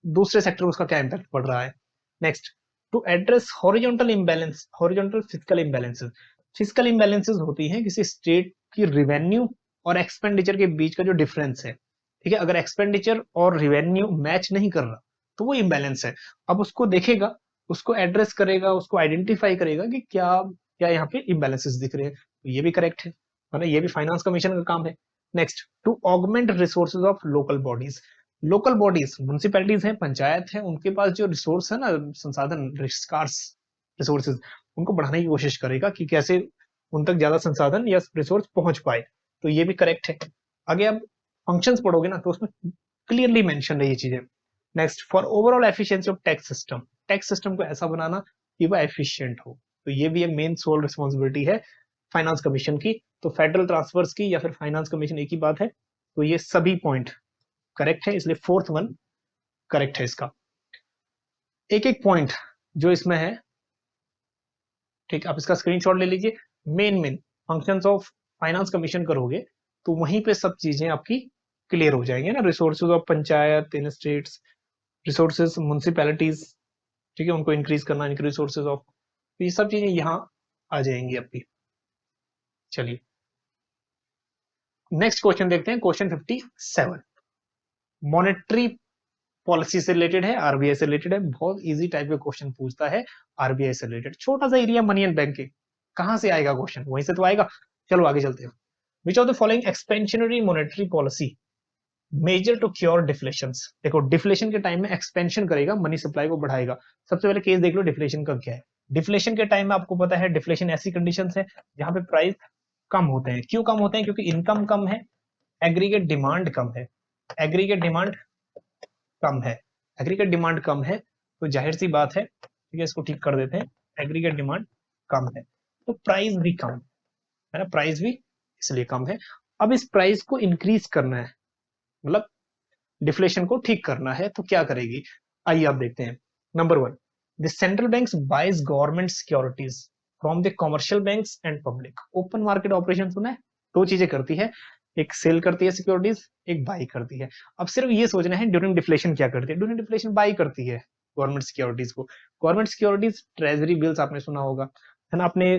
दूसरे सेक्टर में उसका क्या इम्पैक्ट पड़ रहा है। Next, to address horizontal imbalance, horizontal fiscal imbalances. Fiscal imbalances होती हैं किसी स्टेट की रिवेन्यू और एक्सपेंडिचर के बीच का जो डिफरेंस है, ठीक है। अगर एक्सपेंडिचर और रिवेन्यू मैच नहीं कर रहा तो वो इम्बैलेंस है। अब उसको देखेगा, उसको एड्रेस करेगा, उसको आइडेंटिफाई करेगा कि क्या क्या यहाँ पे इम्बैलेंसेस दिख रहे हैं। तो ये भी करेक्ट है ना, ये भी फाइनेंस कमीशन का काम है। Next, to augment resources of local bodies. Local bodies, municipalities हैं, पंचायत है, उनके पास जो रिसोर्स है ना, संसाधन, रिस्कार्स, रिसोर्सेज, उनको बढ़ाने की कोशिश करेगा कि कैसे उन तक ज्यादा संसाधन या रिसोर्स पहुंच पाए। तो ये भी करेक्ट है। आगे आप फंक्शंस पढ़ोगे ना तो उसमें क्लियरली मेंशन है ये चीजें। Next, for overall efficiency of tax system, tax system को ऐसा बनाना कि वो एफिशिएंट हो। तो ये भी एक मेन सोल रिस्पॉन्सिबिलिटी है फाइनेंस कमीशन की। तो फेडरल ट्रांसफर्स की या फिर फाइनेंस कमीशन एक ही बात है। तो ये सभी पॉइंट करेक्ट है, इसलिए फोर्थ वन करेक्ट है इसका। एक एक पॉइंट जो इसमें है, ठीक, आप इसका स्क्रीनशॉट ले लीजिए। Main main functions of finance commission करोगे तो वहीं पे सब चीजें आपकी क्लियर हो जाएंगे ना। Resources of panchayat in states, resources municipalities, ठीक है, उनको इंक्रीज करना, इनके रिसोर्सेज ऑफ, तो ये सब चीजें यहाँ आ जाएंगी आपकी। चलिए नेक्स्ट क्वेश्चन देखते हैं, क्वेश्चन 57। मॉनेटरी पॉलिसी से रिलेटेड है, आरबीआई से रिलेटेड है। बहुत इजी टाइप का क्वेश्चन पूछता है आरबीआई से रिलेटेड। छोटा सा एरिया मनी एंड बैंक के, कहां से आएगा क्वेश्चन? वहीं से तो आएगा। चलो आगे चलते हैं। Which of the following expansionary monetary policy measure to cure deflation. देखो डिफ्लेशन के टाइम में एक्सपेंशन करेगा, मनी सप्लाई को बढ़ाएगा। सबसे पहले केस देख लो डिफ्लेशन का क्या है। डिफ्लेशन के टाइम में आपको पता है, डिफ्लेशन ऐसी कंडीशन है जहां पे प्राइस कम होते हैं। क्यों कम होते हैं? क्योंकि इनकम कम है, एग्रीगेट डिमांड कम है। एग्रीगेट डिमांड कम है, एग्रीगेट डिमांड कम है, तो जाहिर सी बात है, ठीक है, इसको ठीक कर देते हैं। एग्रीगेट डिमांड कम है तो प्राइस भी कम है ना, प्राइस भी इसलिए कम है। अब इस प्राइस को इंक्रीज करना है, मतलब डिफ्लेशन को ठीक करना है, तो क्या करेगी? आइए आप देखते हैं। Number one, the central banks buys government securities from the commercial banks and public. Open market operation सुना है? दो चीजें करती है, एक सेल करती है सिक्योरिटीज, एक बाई करती है। अब सिर्फ ये सोचना है ड्यूरिंग डिफ्लेशन क्या करती है। ड्यूरिंग डिफ्लेशन बाई करती है गवर्नमेंट सिक्योरिटीज को। गवर्नमेंट सिक्योरिटीज ट्रेजरी बिल्स आपने सुना होगा, है ना, आपने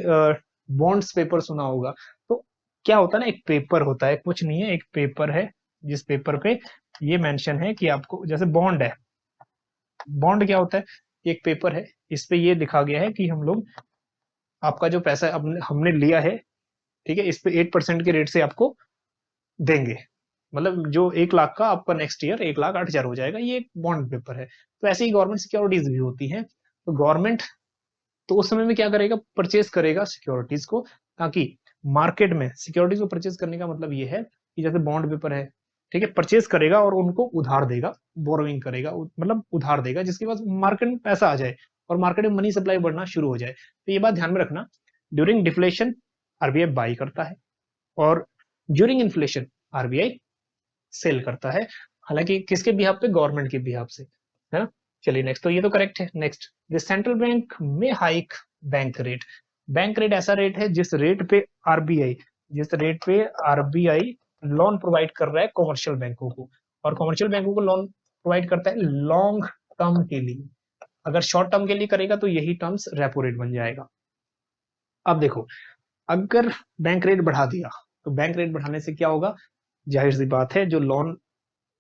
बॉन्ड्स पेपर सुना होगा। तो क्या होता है ना, एक पेपर होता है, कुछ नहीं है, एक पेपर है जिस पेपर पे ये मेंशन है कि आपको, जैसे बॉन्ड है, बॉन्ड क्या होता है? एक पेपर है, इस पे ये लिखा गया है कि हम लोग आपका जो पैसा हमने लिया है, ठीक है, इस पे 8% के रेट से आपको देंगे। मतलब जो 1 लाख का आपका नेक्स्ट ईयर 1,08,000 हो जाएगा, ये एक बॉन्ड पेपर है। तो ऐसे ही गवर्नमेंट सिक्योरिटीज भी होती हैं। तो गवर्नमेंट तो उस समय में क्या करेगा? परचेज करेगा सिक्योरिटीज को, ताकि मार्केट में सिक्योरिटीज को परचेज करने का मतलब ये है कि जैसे बॉन्ड पेपर है, ठीक है, परचेज करेगा और उनको उधार देगा, बोरोइंग करेगा, मतलब उधार देगा, जिसके पास मार्केट में पैसा आ जाए और मार्केट में मनी सप्लाई बढ़ना शुरू हो जाए। तो ये बात ध्यान में रखना, ड्यूरिंग डिफ्लेशन आरबीआई बाई करता है और ड्यूरिंग इन्फ्लेशन आरबीआई सेल करता है। हालांकि किसके बिहाफ पे? गवर्नमेंट के बिहाफ से, है ना। चलिए नेक्स्ट, तो ये तो करेक्ट है। नेक्स्ट, द सेंट्रल बैंक में hike bank rate. Bank rate ऐसा रेट है जिस रेट पे आरबीआई, जिस रेट पे आरबीआई लोन प्रोवाइड कर रहा है कमर्शियल बैंकों को, और कमर्शियल बैंकों को लोन प्रोवाइड करता है लॉन्ग टर्म के लिए। अगर शॉर्ट टर्म के लिए करेगा तो यही टर्म्स रेपो रेट बन जाएगा। अब देखो, अगर बैंक रेट बढ़ा दिया तो बैंक रेट बढ़ाने से क्या होगा? जाहिर सी बात है, जो लोन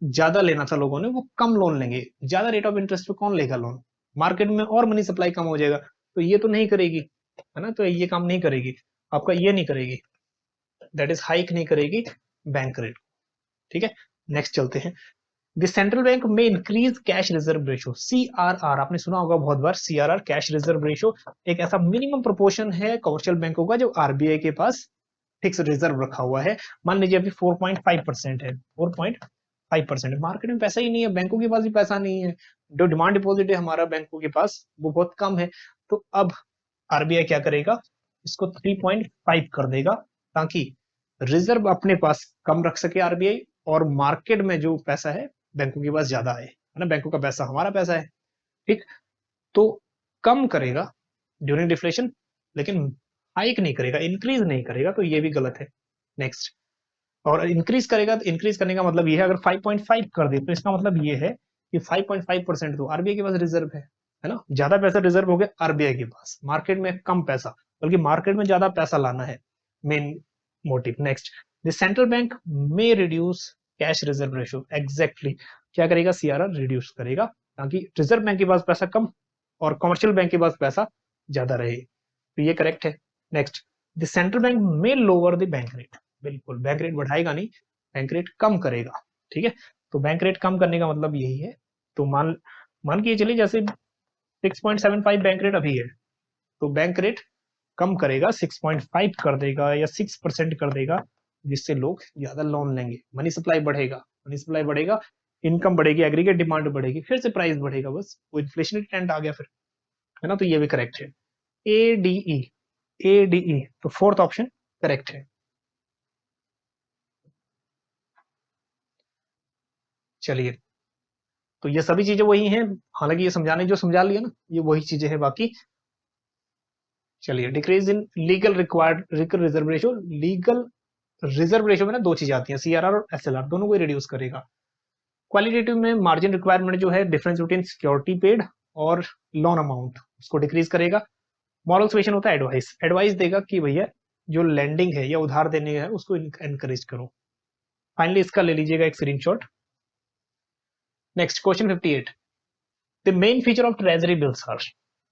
ज्यादा लेना था लोगों ने वो कम लोन लेंगे। ज्यादा रेट ऑफ इंटरेस्ट पे कौन लेगा लोन? मार्केट में और मनी सप्लाई कम हो जाएगा। तो ये तो नहीं करेगी, है ना, तो ये काम नहीं करेगी, आपका ये नहीं करेगी, दैट इज हाइक नहीं करेगी बैंक रेट। ठीक है, नेक्स्ट चलते हैं। द सेंट्रल बैंक में increase cash reserve ratio, CRR आपने सुना होगा बहुत बार, CRR कैश रिजर्व रेशो एक ऐसा मिनिमम प्रोपोर्शन है कमर्शियल बैंकों का जो आरबीआई के पास फिक्स रिजर्व रखा हुआ है। मान लीजिए अभी 4.5% है, 4.5%। मार्केट में पैसा ही नहीं है, बैंकों के पास भी पैसा नहीं है, जो डिमांड डिपॉजिट है हमारा बैंकों के पास वो बहुत कम है। तो अब आरबीआई क्या करेगा, इसको 3.5 कर देगा ताकि रिजर्व अपने पास कम रख सके आरबीआई और मार्केट में जो पैसा है बैंकों के पास ज्यादा आए, है ना, बैंकों का पैसा हमारा पैसा है, ठीक। तो कम करेगा ड्यूरिंग डिफ्लेशन, लेकिन हाइक नहीं करेगा, इंक्रीज नहीं करेगा, तो ये भी गलत है। नेक्स्ट, और इंक्रीज करेगा तो इंक्रीज करने का मतलब ये है, अगर 5.5 कर दे तो इसका मतलब ये है कि 5.5% तो आरबीआई के पास रिजर्व है ना, ज्यादा पैसा रिजर्व हो गया आरबीआई के पास, मार्केट में कम पैसा, बल्कि मार्केट में ज्यादा पैसा लाना है, main motive. Next, the central bank में reduce cash reserve ratio, exactly क्या करेगा, सीआरआर रिड्यूस करेगा ताकि रिजर्व बैंक के पास पैसा कम और कमर्शियल बैंक के पास पैसा ज्यादा रहे, तो ये करेक्ट है। नेक्स्ट, द सेंट्रल बैंक में लोअर द बैंक रेट, बिल्कुल बैंक रेट बढ़ाएगा नहीं, बैंक रेट कम करेगा, ठीक है। तो बैंक रेट कम करने का मतलब यही है। तो मान के चलिए जैसे 6.75 बैंक रेट अभी है, तो बैंक रेट कम करेगा, 6.5 कर देगा या 6% कर देगा, जिससे लोग ज्यादा लोन लेंगे, मनी सप्लाई बढ़ेगा, मनी सप्लाई बढ़ेगा, इनकम बढ़ेगी, एग्रीगेट डिमांड बढ़ेगी, फिर से प्राइस बढ़ेगा, बस वो इन्फ्लेशनरी ट्रेंड आ गया फिर, है ना। तो ये भी करेक्ट है, एडीई, एडीई तो फोर्थ ऑप्शन करेक्ट है। चलिए, तो ये सभी चीजें वही हैं, हालांकि ये समझाने जो समझा लिया ना, ये वही चीजें हैं बाकी। चलिए, decrease in legal required reserve ratio, legal reserve ratio में ना दो चीजें आती हैं, सीआरआर और एसएलआर, दोनों को रिड्यूस करेगा। क्वालिटेटिव में मार्जिन रिक्वायरमेंट जो है, डिफरेंस बिटवीन सिक्योरिटी पेड और लोन अमाउंट, उसको डिक्रीज करेगा। मॉरल सजेशन होता है एडवाइस, एडवाइस देगा कि भैया जो लैंडिंग है या उधार देने है उसको एनकरेज करो। फाइनली इसका ले लीजिएगा एक screenshot. Next, question 58, the main feature of treasury bills are,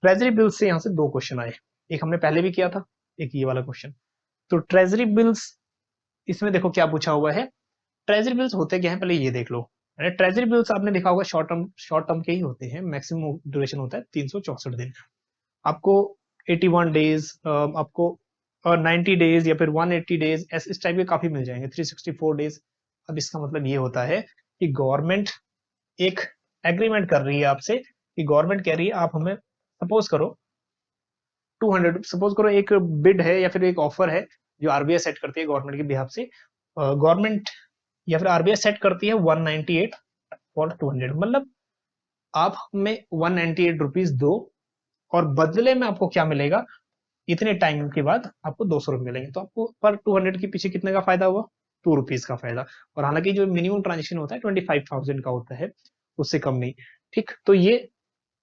treasury bills से यहां से दो क्वेश्चन आए, एक हमने पहले भी किया था, एक ये वाला क्वेश्चन। तो ट्रेजरी बिल्स, इसमें देखो क्या पूछा हुआ है, ट्रेजरी बिल्स होते क्या है पहले ये देख लो। ट्रेजरी बिल्स आपने देखा होगा शॉर्ट टर्म के ही होते हैं, मैक्सिमम ड्यूरेशन होता है 364 दिन, आपको 81 डेज, आपको 90 डेज या फिर 180 डेज, इस टाइप के काफी मिल जाएंगे, 364 डेज। अब इसका मतलब ये होता है कि गवर्नमेंट एक एग्रीमेंट कर रही है आपसे, कि गवर्नमेंट कह रही है आप हमें सपोज करो 200, सपोज करो एक बिड है या फिर एक ऑफर है जो आरबीआई सेट करती है गवर्नमेंट के बिहाफ से, गवर्नमेंट या फिर आरबीआई सेट करती है 198 फॉर 200, मतलब आप हमें 198 रुपीज दो और बदले में आपको क्या मिलेगा, इतने टाइम के बाद आपको 200 रुपये मिलेंगे, तो आपको पर 200 के पीछे कितने का फायदा हुआ, 2 रुपीज का फायदा। और हालांकि जो मिनिमम ट्रांजेक्शन होता है 25,000 का होता है, उससे कम नहीं, ठीक। तो ये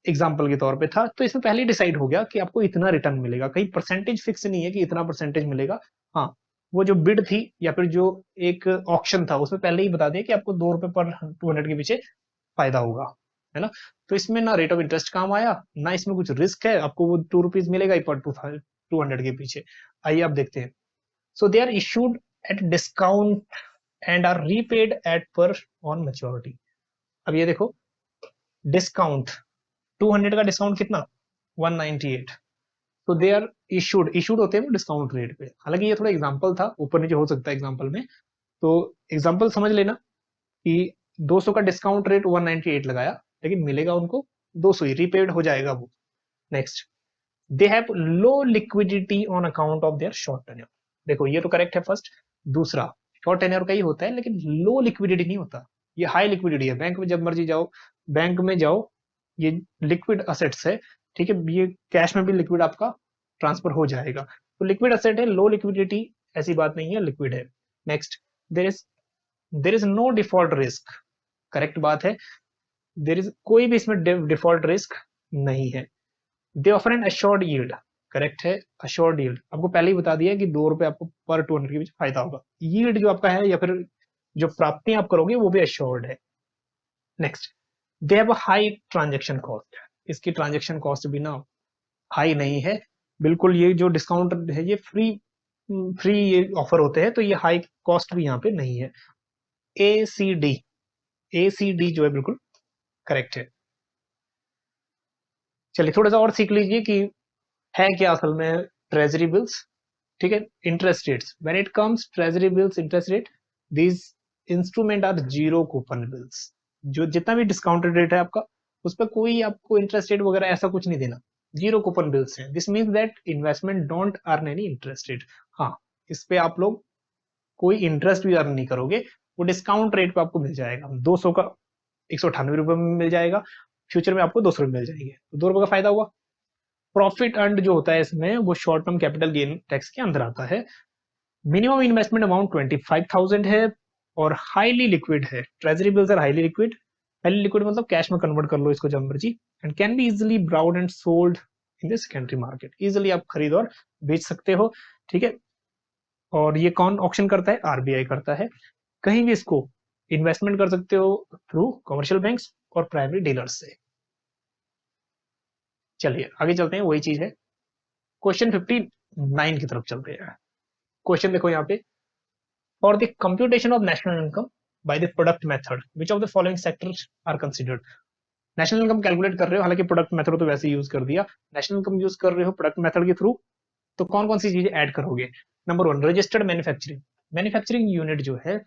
एग्जाम्पल के तौर पे था, तो इसमें पहले डिसाइड हो गया कि आपको इतना रिटर्न मिलेगा, कहीं परसेंटेज फिक्स नहीं है कि इतना परसेंटेज मिलेगा। हाँ, वो जो बिड थी या फिर जो एक ऑक्शन था उसमें पहले ही बता दिया कि आपको 2 रुपए पर 200 के पीछे फायदा होगा, है ना। तो इसमें ना रेट ऑफ इंटरेस्ट काम आया, ना इसमें कुछ रिस्क है, आपको वो 2 रुपीज मिलेगा ही पर 200 के पीछे। आइए आप देखते हैं। So they are issued at discount and are repaid at par on maturity. अब ये देखो, डिस्काउंट 200 का डिस्काउंट कितना, 198, तो दे आर इशूड होते हैं डिस्काउंट रेट पे। हालांकि ये थोड़ा एग्जांपल था, ऊपर नीचे हो सकता है एग्जांपल में, तो एग्जांपल समझ लेना कि 200 का डिस्काउंट रेट 198 लगाया, लेकिन मिलेगा उनको 200 ही, रीपेड हो जाएगा वो। Next, they have low liquidity on account of their short tenure, देखो ये तो करेक्ट है फर्स्ट। दूसरा, शॉर्ट टेन्योर का ही होता है, लेकिन लो लिक्विडिटी नहीं होता, ये हाई लिक्विडिटी है, बैंक में जब मर्जी जाओ, बैंक में जाओ, ये लिक्विड असेट्स है, ठीक है, ये कैश में भी लिक्विड आपका ट्रांसफर हो जाएगा, तो लिक्विड असेट है, लो लिक्विडिटी ऐसी बात नहीं है, लिक्विड है। Next, there is no default risk, correct बात है, देर इज कोई भी इसमें डिफॉल्ट रिस्क नहीं है। They offer an assured yield, correct है, अश्योर्ड यील्ड आपको पहले ही बता दिया कि 2 रुपए आपको पर 200 के बीच फायदा होगा, यील्ड जो आपका है या फिर जो प्राप्ति आप करोगे वो भी अश्योर्ड है। Next, they have a high transaction cost, इसकी ट्रांजेक्शन कॉस्ट भी ना हाई नहीं है बिल्कुल, ये जो डिस्काउंट है ये फ्री ये ऑफर होते हैं, तो ये हाई कॉस्ट भी यहाँ पे नहीं है। ACD, ACD जो है बिल्कुल करेक्ट है। चलिए थोड़ा सा और सीख लीजिए कि है क्या असल में ट्रेजरी बिल्स। ठीक है, interest rates, when it comes treasury bills interest rate, these instrument are zero coupon bills. जो जितना भी डिस्काउंटेड रेट है आपका, उस पर कोई आपको इंटरेस्ट रेट वगैरह ऐसा कुछ नहीं देना, जीरो कूपन बिल्स हैं। This means that investment don't earn any interest rate. हाँ, इस पे आप लोग कोई इंटरेस्ट भी अर्न नहीं करोगे, वो डिस्काउंट रेट पे आपको मिल जाएगा। 200 का 198 रुपए में मिल जाएगा, फ्यूचर में आपको 200 रुपए मिल जाएंगे, तो 2 रुपए का फायदा हुआ। प्रॉफिट अर्न जो होता है इसमें, वो short term capital gain tax के अंदर आता है। मिनिमम इन्वेस्टमेंट अमाउंट 25,000 है और हाईली लिक्विड है। Treasury bills are highly liquid. Highly liquid मतलब कैश में कन्वर्ट कर लो इसको जब मर्जी, and can be easily borrowed and sold in the secondary market. Easily आप खरीद और बेच सकते हो। ठीक है, और ये कौन ऑक्शन करता है? आरबीआई करता है। कहीं भी इसको इन्वेस्टमेंट कर सकते हो थ्रू कमर्शियल बैंक्स और प्राइमरी डीलर्स से। चलिए आगे चलते हैं, वही चीज है। क्वेश्चन 59 की तरफ चलते हैं। क्वेश्चन देखो यहाँ पे, for the computation of national income by the product method which of the following sectors are considered. National income calculate कर रहे हो, हालांकि प्रोडक्ट मेथड तो वैसे यूज कर दिया, नेशनल इनकम यूज कर रहे हो प्रोडक्ट मेथड के थ्रू, तो कौन कौन सी चीजें ऐड करोगे? Number 1, registered manufacturing. Manufacturing unit जो है,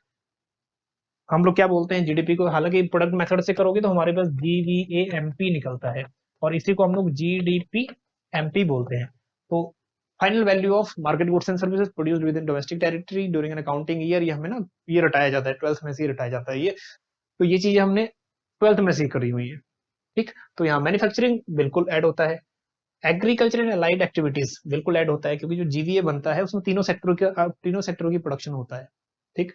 हम लोग क्या बोलते हैं जीडीपी को, हालांकि प्रोडक्ट मेथड से करोगे तो हमारे पास जीवीएएमपी निकलता है, और इसी को हम लोग जीडीपी एमपी बोलते हैं। तो final value of market goods and services produced with in domestic territory during an accounting year, ये हमें ना ये रटाया जाता है, 12th में से ये रटाया जाता है ये। तो ये चीजें हमने 12th में से ही करी हुई है। ठीक, तो यहाँ मैन्युफैक्चरिंग बिल्कुल ऐड होता है। एग्रीकल्चर एंड अलाइड एक्टिविटीज बिल्कुल ऐड होता है, क्योंकि जो जीवीए बनता है उसमें तीनों सेक्टरों की प्रोडक्शन होता है। ठीक,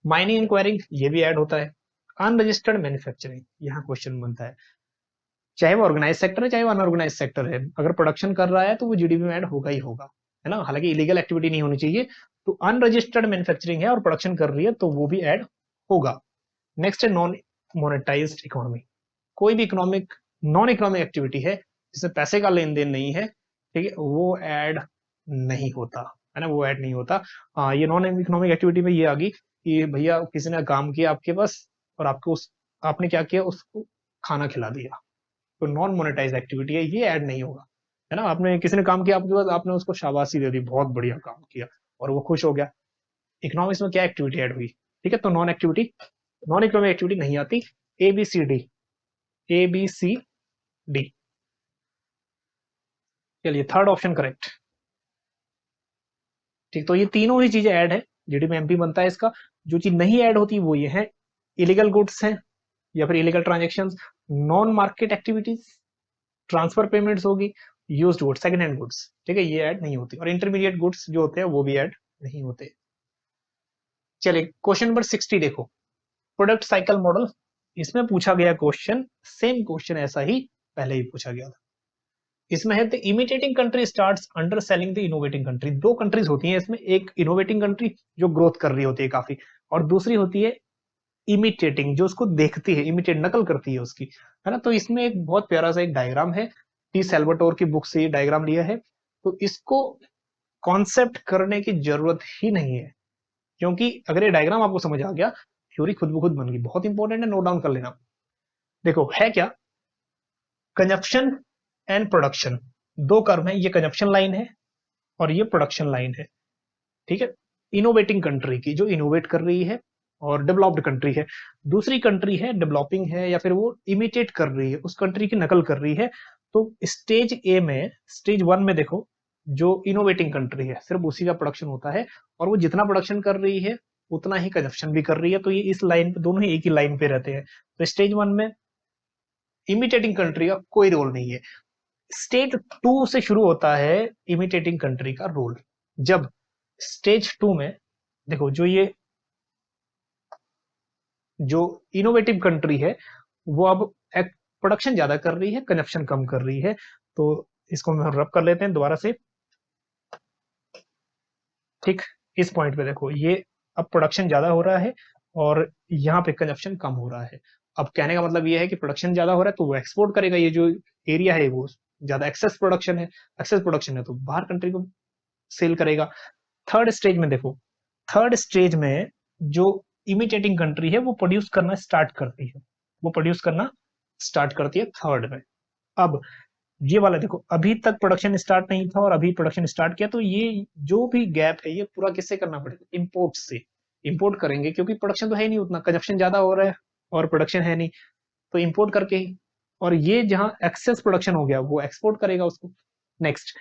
माइनिंग इंक्वायरिंग ये भी ऐड होता है। अनरजिस्टर्ड मैन्युफैक्चरिंग यहाँ क्वेश्चन बनता है, चाहे वो ऑर्गेनाइज सेक्टर है चाहे वो अनऑर्गेनाइज सेक्टर है, अगर प्रोडक्शन कर रहा है तो वो जीडीपी में ऐड होगा ही होगा, है ना। हालांकि इलीगल एक्टिविटी नहीं होनी चाहिए। तो अनरजिस्टर्ड मैन्युफैक्चरिंग है और प्रोडक्शन कर रही है तो वो भी ऐड होगा। नेक्स्ट है नॉन मोनेटाइज्ड इकोनॉमी। कोई भी इकोनॉमिक नॉन इकोनॉमिक एक्टिविटी है जिसमें पैसे का लेन देन नहीं है, ठीक है, वो ऐड नहीं होता, है ना, वो ऐड नहीं होता। ये नॉन इकोनॉमिक एक्टिविटी में ये आ गई कि भैया किसी ने काम किया आपके पास और आपको आपने क्या किया, उसको खाना खिला दिया, तो नॉन मोनेटाइज एक्टिविटी है, ये ऐड नहीं होगा, है ना। आपने किसी ने काम किया आपके पास, आपने उसको शाबाशी दे दी, बहुत बढ़िया काम किया, और वो खुश हो गया। इकोनॉमिक्स में क्या एक्टिविटी ऐड हुई? ठीक है, तो नॉन इकोनॉमिक एक्टिविटी नहीं आती। A B C D, A B C D. चलिए थर्ड ऑप्शन करेक्ट। ठीक, तो ये तीनों ही चीजें ऐड है, जीडीपी में एमपी बनता है इसका। जो चीज नहीं ऐड होती वो ये है, इलीगल गुड्स हैं या फिर illegal transactions, non market activities, transfer payments होगी, used goods, second hand goods, ठीक है, ये ऐड नहीं होती, और इंटरमीडिएट गुड्स जो होते हैं वो भी ऐड नहीं होते। चलिए क्वेश्चन नंबर 60 देखो, प्रोडक्ट साइकिल मॉडल। इसमें पूछा गया क्वेश्चन, सेम क्वेश्चन ऐसा ही पहले ही पूछा गया था। इसमें है the imitating country starts under selling the innovating country. दो कंट्रीज होती हैं इसमें, एक इनोवेटिंग कंट्री जो ग्रोथ कर रही होती है काफी, और दूसरी होती है इमिटेटिंग जो उसको देखती है, इमिटेट नकल करती है उसकी, है ना। तो इसमें एक बहुत प्यारा सा एक डायग्राम है, टी सेल्वाटोर की बुक से ये डायग्राम लिया है। तो इसको कॉन्सेप्ट करने की जरूरत ही नहीं है, क्योंकि अगर ये डायग्राम आपको समझ आ गया, थ्योरी खुद ब खुद बन गई। बहुत इंपॉर्टेंट है, नोट डाउन कर लेना। देखो है क्या, कंजप्शन एंड प्रोडक्शन, दो कर्व है, ये कंजप्शन लाइन है और ये प्रोडक्शन लाइन है। ठीक है, इनोवेटिंग कंट्री की जो इनोवेट कर रही है, और डेवलप्ड कंट्री है, दूसरी कंट्री है डेवलपिंग है, या फिर वो इमिटेट कर रही है, उस कंट्री की नकल कर रही है। तो स्टेज ए में, स्टेज 1 में देखो, जो इनोवेटिंग कंट्री है सिर्फ उसी का प्रोडक्शन होता है, और वो जितना प्रोडक्शन कर रही है उतना ही कंजप्शन भी कर रही है। तो ये इस लाइन पे, दोनों ही एक ही लाइन पे रहते हैं। तो स्टेज 1 में इमिटेटिंग कंट्री का कोई रोल नहीं है। स्टेज 2 से शुरू होता है इमिटेटिंग कंट्री का रोल, जब स्टेज 2 में देखो, जो इनोवेटिव कंट्री है वो अब प्रोडक्शन ज्यादा कर रही है, कंजप्शन कम कर रही है। तो इसको हम रब कर लेते हैं दोबारा से। ठीक, इस पॉइंट पे देखो, ये अब प्रोडक्शन ज्यादा हो रहा है और यहाँ पे कंजप्शन कम हो रहा है। अब कहने का मतलब ये है कि प्रोडक्शन ज्यादा हो रहा है तो वो एक्सपोर्ट करेगा, ये जो एरिया है वो ज्यादा एक्सेस प्रोडक्शन है, तो बाहर कंट्री को सेल करेगा। थर्ड स्टेज में देखो, थर्ड स्टेज में जो इमिटेटिंग कंट्री है वो प्रोड्यूस करना स्टार्ट करती है, वो प्रोड्यूस करना स्टार्ट करती है थर्ड में। अब ये वाला देखो, अभी तक प्रोडक्शन स्टार्ट नहीं था और अभी प्रोडक्शन स्टार्ट किया, तो ये जो भी गैप है ये पूरा किससे करना पड़ेगा, इंपोर्ट से। इंपोर्ट करेंगे क्योंकि प्रोडक्शन तो है नहीं उतना, कंजप्शन ज्यादा हो रहा है और प्रोडक्शन है नहीं, तो इंपोर्ट करके ही। और ये जहां एक्सेस प्रोडक्शन हो गया वो एक्सपोर्ट करेगा उसको। नेक्स्ट,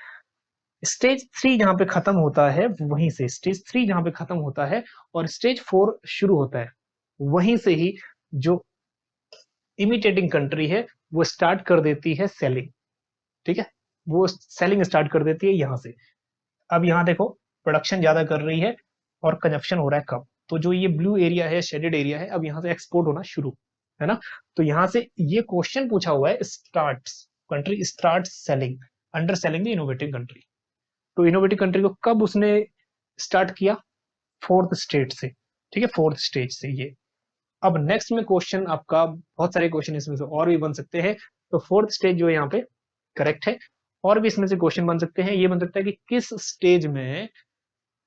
स्टेज 3 जहां पे खत्म होता है वहीं से, स्टेज 3 जहां पे खत्म होता है और स्टेज 4 शुरू होता है, वहीं से ही जो इमिटेटिंग कंट्री है वो स्टार्ट कर देती है सेलिंग। ठीक है, वो सेलिंग स्टार्ट कर देती है यहां से। अब यहां देखो, प्रोडक्शन ज्यादा कर रही है और कंजप्शन हो रहा है कम, तो जो ये ब्लू एरिया है, शेडेड एरिया है, अब यहां से एक्सपोर्ट होना शुरू, है ना। तो यहां से ये क्वेश्चन पूछा हुआ है, starts country start selling under selling the innovative country. तो इनोवेटिव कंट्री को कब उसने स्टार्ट किया, फोर्थ स्टेज से। ठीक है, फोर्थ स्टेज से ये। अब नेक्स्ट में क्वेश्चन आपका, बहुत सारे क्वेश्चन इसमें से और भी बन सकते हैं, तो फोर्थ स्टेज जो है यहाँ पे करेक्ट है। और भी इसमें से क्वेश्चन बन सकते हैं, ये बन सकता है कि किस स्टेज में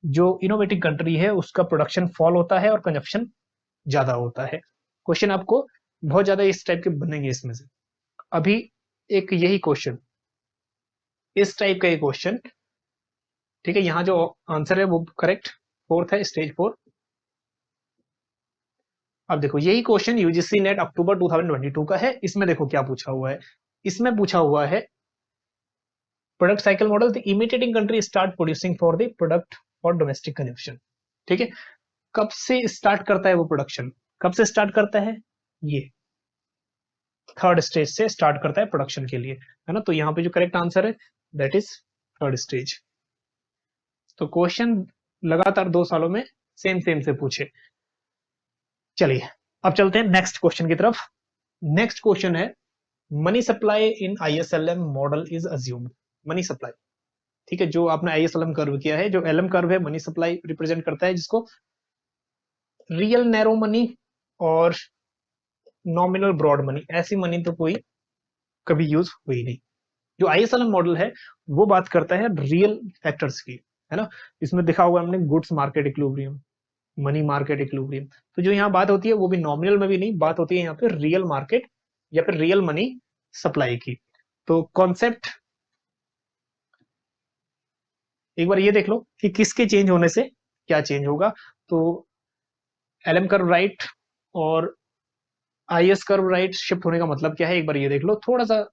जो इनोवेटिव कंट्री है उसका प्रोडक्शन फॉल होता है और कंजप्शन ज्यादा होता है। क्वेश्चन आपको बहुत ज्यादा इस टाइप के बनेंगे इसमें से। अभी एक यही क्वेश्चन, इस टाइप का एक क्वेश्चन, ठीक है, यहाँ जो आंसर है वो करेक्ट, फोर्थ है, स्टेज 4। अब देखो यही क्वेश्चन यूजीसी नेट अक्टूबर 2022 का है, इसमें देखो क्या पूछा हुआ है, इसमें पूछा हुआ है product cycle model, the imitating country start producing for the product for domestic consumption. ठीक है, कब से स्टार्ट करता है वो प्रोडक्शन, कब से स्टार्ट करता है, ये थर्ड स्टेज से स्टार्ट करता है प्रोडक्शन के लिए, है ना। तो यहाँ पे जो करेक्ट आंसर है दैट इज थर्ड स्टेज। तो क्वेश्चन लगातार 2 सालों में सेम सेम से पूछे। चलिए अब चलते हैं नेक्स्ट क्वेश्चन की तरफ। नेक्स्ट क्वेश्चन है, money supply in ISLM model is assumed. Money supply, ठीक है, जो आपने आईएसएलएम कर्व किया है, जो एलएम कर्व है मनी सप्लाई रिप्रेजेंट करता है, जिसको रियल नैरो मनी और नॉमिनल ब्रॉड मनी, ऐसी मनी तो कोई कभी यूज हुई नहीं। जो आईएसएलएम मॉडल है वो बात करता है रियल फैक्टर्स की, है ना। इसमें दिखा हुआ हमने goods market equilibrium, money market equilibrium. तो जो यहाँ बात होती है वो भी नॉमिनल में भी नहीं, बात होती है यहाँ पे रियल मार्केट या फिर रियल मनी सप्लाई की। तो कॉन्सेप्ट एक बार ये देख लो कि किसके चेंज होने से क्या चेंज होगा। तो एलएम कर्व राइट और आईएस कर्व राइट शिफ्ट होने का मतलब क्या है, एक बार ये देख लो थोड़ा सा।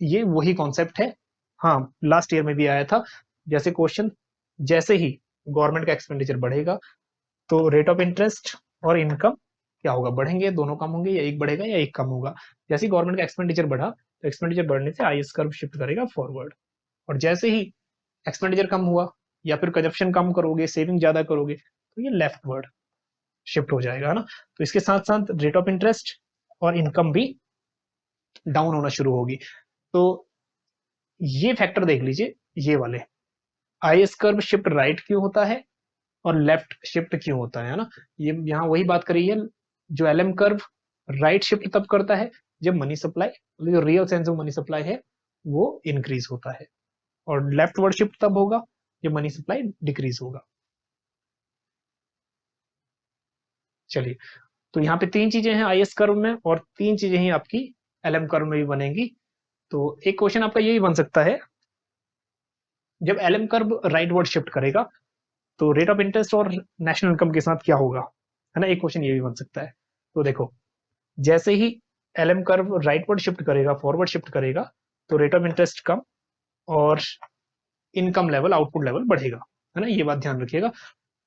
ये वही कॉन्सेप्ट है, हाँ, लास्ट ईयर में भी आया था। जैसे क्वेश्चन, जैसे ही गवर्नमेंट का एक्सपेंडिचर बढ़ेगा तो रेट ऑफ इंटरेस्ट और इनकम क्या होगा, बढ़ेंगे, दोनों कम होंगे, या एक बढ़ेगा या एक कम होगा। जैसे ही गवर्नमेंट का एक्सपेंडिचर बढ़ा तो एक्सपेंडिचर बढ़ने से आईएस कर्व शिफ्ट करेगा फॉरवर्ड, और जैसे ही एक्सपेंडिचर कम हुआ या फिर कंजप्शन कम करोगे, सेविंग ज्यादा करोगे, तो ये लेफ्टवर्ड शिफ्ट हो जाएगा, है ना। तो इसके साथ साथ रेट ऑफ इंटरेस्ट और इनकम भी डाउन होना शुरू होगी। तो ये फैक्टर देख लीजिए, ये वाले आईएस कर्व शिफ्ट राइट क्यों होता है और लेफ्ट शिफ्ट क्यों होता है ना। ये यहाँ वही बात करी है, जो एलएम कर्व राइट शिफ्ट तब करता है जब मनी सप्लाई, जो real sense of money supply है वो इंक्रीज होता है, और लेफ्ट वर्ड शिफ्ट तब होगा जब मनी सप्लाई डिक्रीज होगा। चलिए, तो यहाँ पे 3 चीजें हैं आईएस कर्व में और 3 चीजें ही आपकी एलएम कर्व में भी बनेंगी। तो एक क्वेश्चन आपका ये भी बन सकता है, जब LM curve right word shift करेगा तो रेट ऑफ इंटरेस्ट और नेशनल इनकम के साथ क्या होगा, है ना। एक क्वेश्चन ये भी बन सकता है। तो देखो, जैसे ही एलएम कर्व राइटवर्ड शिफ्ट करेगा, फॉरवर्ड शिफ्ट करेगा, तो रेट ऑफ इंटरेस्ट कम और इनकम लेवल, आउटपुट लेवल बढ़ेगा, है ना, ये बात ध्यान रखिएगा।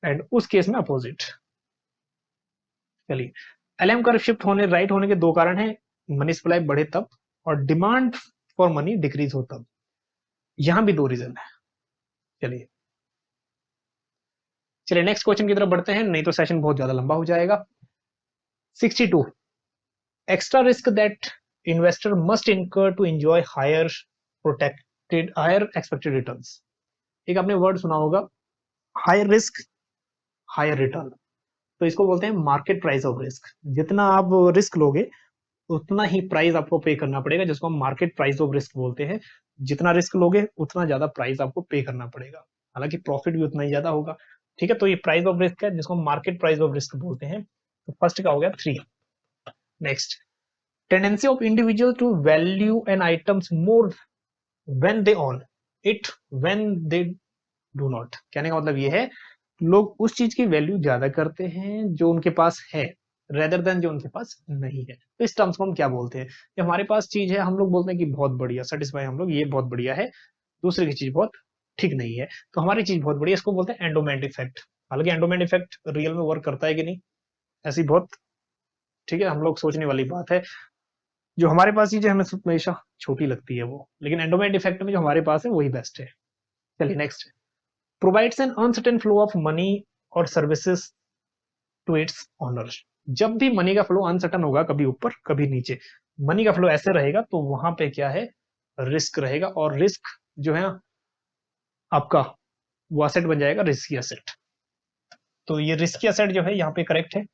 एंड उस केस में अपोजिट। चलिए, एलएम कर्व शिफ्ट होने, राइट होने के 2 कारण हैं, मनी सप्लाई बढ़े तब और डिमांड फॉर मनी डिक्रीज हो तब। यहां भी 2 रीजन है। चलिए चलिए नेक्स्ट क्वेश्चन की तरफ बढ़ते हैं, नहीं तो सेशन बहुत ज्यादा लंबा हो जाएगा। 62, extra risk that investor must incur to enjoy higher expected returns। एक आपने वर्ड सुना होगा, हायर रिस्क हायर रिटर्न। तो इसको बोलते हैं मार्केट प्राइस ऑफ रिस्क। जितना आप रिस्क लोगे उतना ही प्राइस आपको पे करना पड़ेगा, जिसको हम मार्केट प्राइस ऑफ रिस्क बोलते हैं। जितना रिस्क लोगे उतना ज्यादा प्राइस आपको पे करना पड़ेगा, हालांकि प्रॉफिट भी उतना ही ज्यादा होगा। ठीक है, तो ये प्राइस ऑफ रिस्क है जिसको हम मार्केट प्राइस ऑफ रिस्क बोलते हैं। तो फर्स्ट का हो गया 3। Next, tendency of individual to value an items more when they own it when they do not. कहने का मतलब ये है, लोग उस चीज की वैल्यू ज्यादा करते हैं जो उनके पास है, रेदर देन जो उनके पास नहीं है। तो इस टर्म्स को हम क्या बोलते हैं? जब हमारे पास चीज है, हम लोग बोलते हैं कि बहुत बढ़िया, सेटिस्फाई, हम लोग ये बहुत बढ़िया है, दूसरे की चीज बहुत ठीक नहीं है, तो हमारी चीज बहुत बढ़िया, इसको बोलते हैं एंडोमेंट इफेक्ट। हालांकि एंडोमेंट इफेक्ट रियल में वर्क करता है कि नहीं, ऐसी बहुत, ठीक है, हम लोग सोचने वाली बात है। जो हमारे पास चीज है हमें हमेशा छोटी लगती है वो, लेकिन एंडोमेंट इफेक्ट में जो हमारे पास है वही बेस्ट है। चलिए next, provides N uncertain flow of money और सर्विसेज टू इट्स ऑनर। जब भी मनी का फ्लो अनसर्टन होगा, कभी ऊपर कभी नीचे, मनी का फ्लो ऐसे रहेगा, तो वहां पे क्या है, रिस्क रहेगा, और रिस्क जो है आपका वो असेट बन जाएगा रिस्की असेट। तो ये रिस्की असेट जो है यहाँ पे करेक्ट है।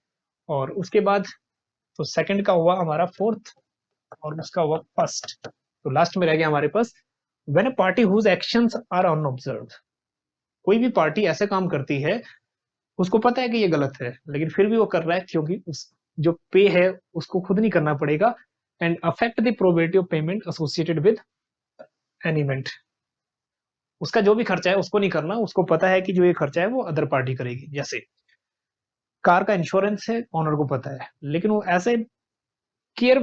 और उसके बाद तो सेकंड का हुआ हमारा फोर्थ, और उसका हुआ फर्स्ट। तो लास्ट में रह गया हमारे पास, when a party whose actions are unobserved. कोई भी पार्टी ऐसे काम करती है, उसको पता है कि ये गलत है, लेकिन फिर भी वो कर रहा है, क्योंकि उस जो पे है उसको खुद नहीं करना पड़ेगा, and affect the probability of payment associated with an event. उसका जो भी खर्चा है उसको नहीं करना, उसको पता है कि जो ये खर्चा है वो अदर पार्टी करेगी। जैसे कार का इंश्योरेंस है, ऑनर को पता है, लेकिन वो ऐसे केयर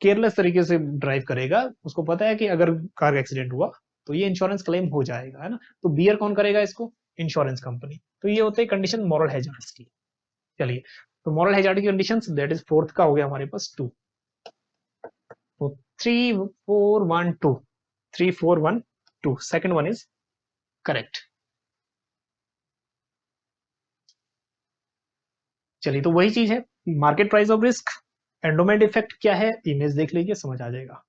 केयरलेस तरीके से ड्राइव करेगा, उसको पता है कि अगर कार का एक्सीडेंट हुआ तो ये इंश्योरेंस क्लेम हो जाएगा, है ना। तो बियर कौन करेगा इसको? Insurance company. तो ये होते हैं कंडीशन मॉरल हैजार्ड्स की। चलिए, तो मॉरल हैजार्ड की कंडीशंस, दैट इज फोर्थ का हो गया हमारे पास 2। तो 3 4 1 2, 3 4 1 2, सेकंड वन इज करेक्ट। चलिए, तो वही चीज है, market price of risk, endowment effect क्या है, इमेज देख लीजिए, समझ आ जाएगा।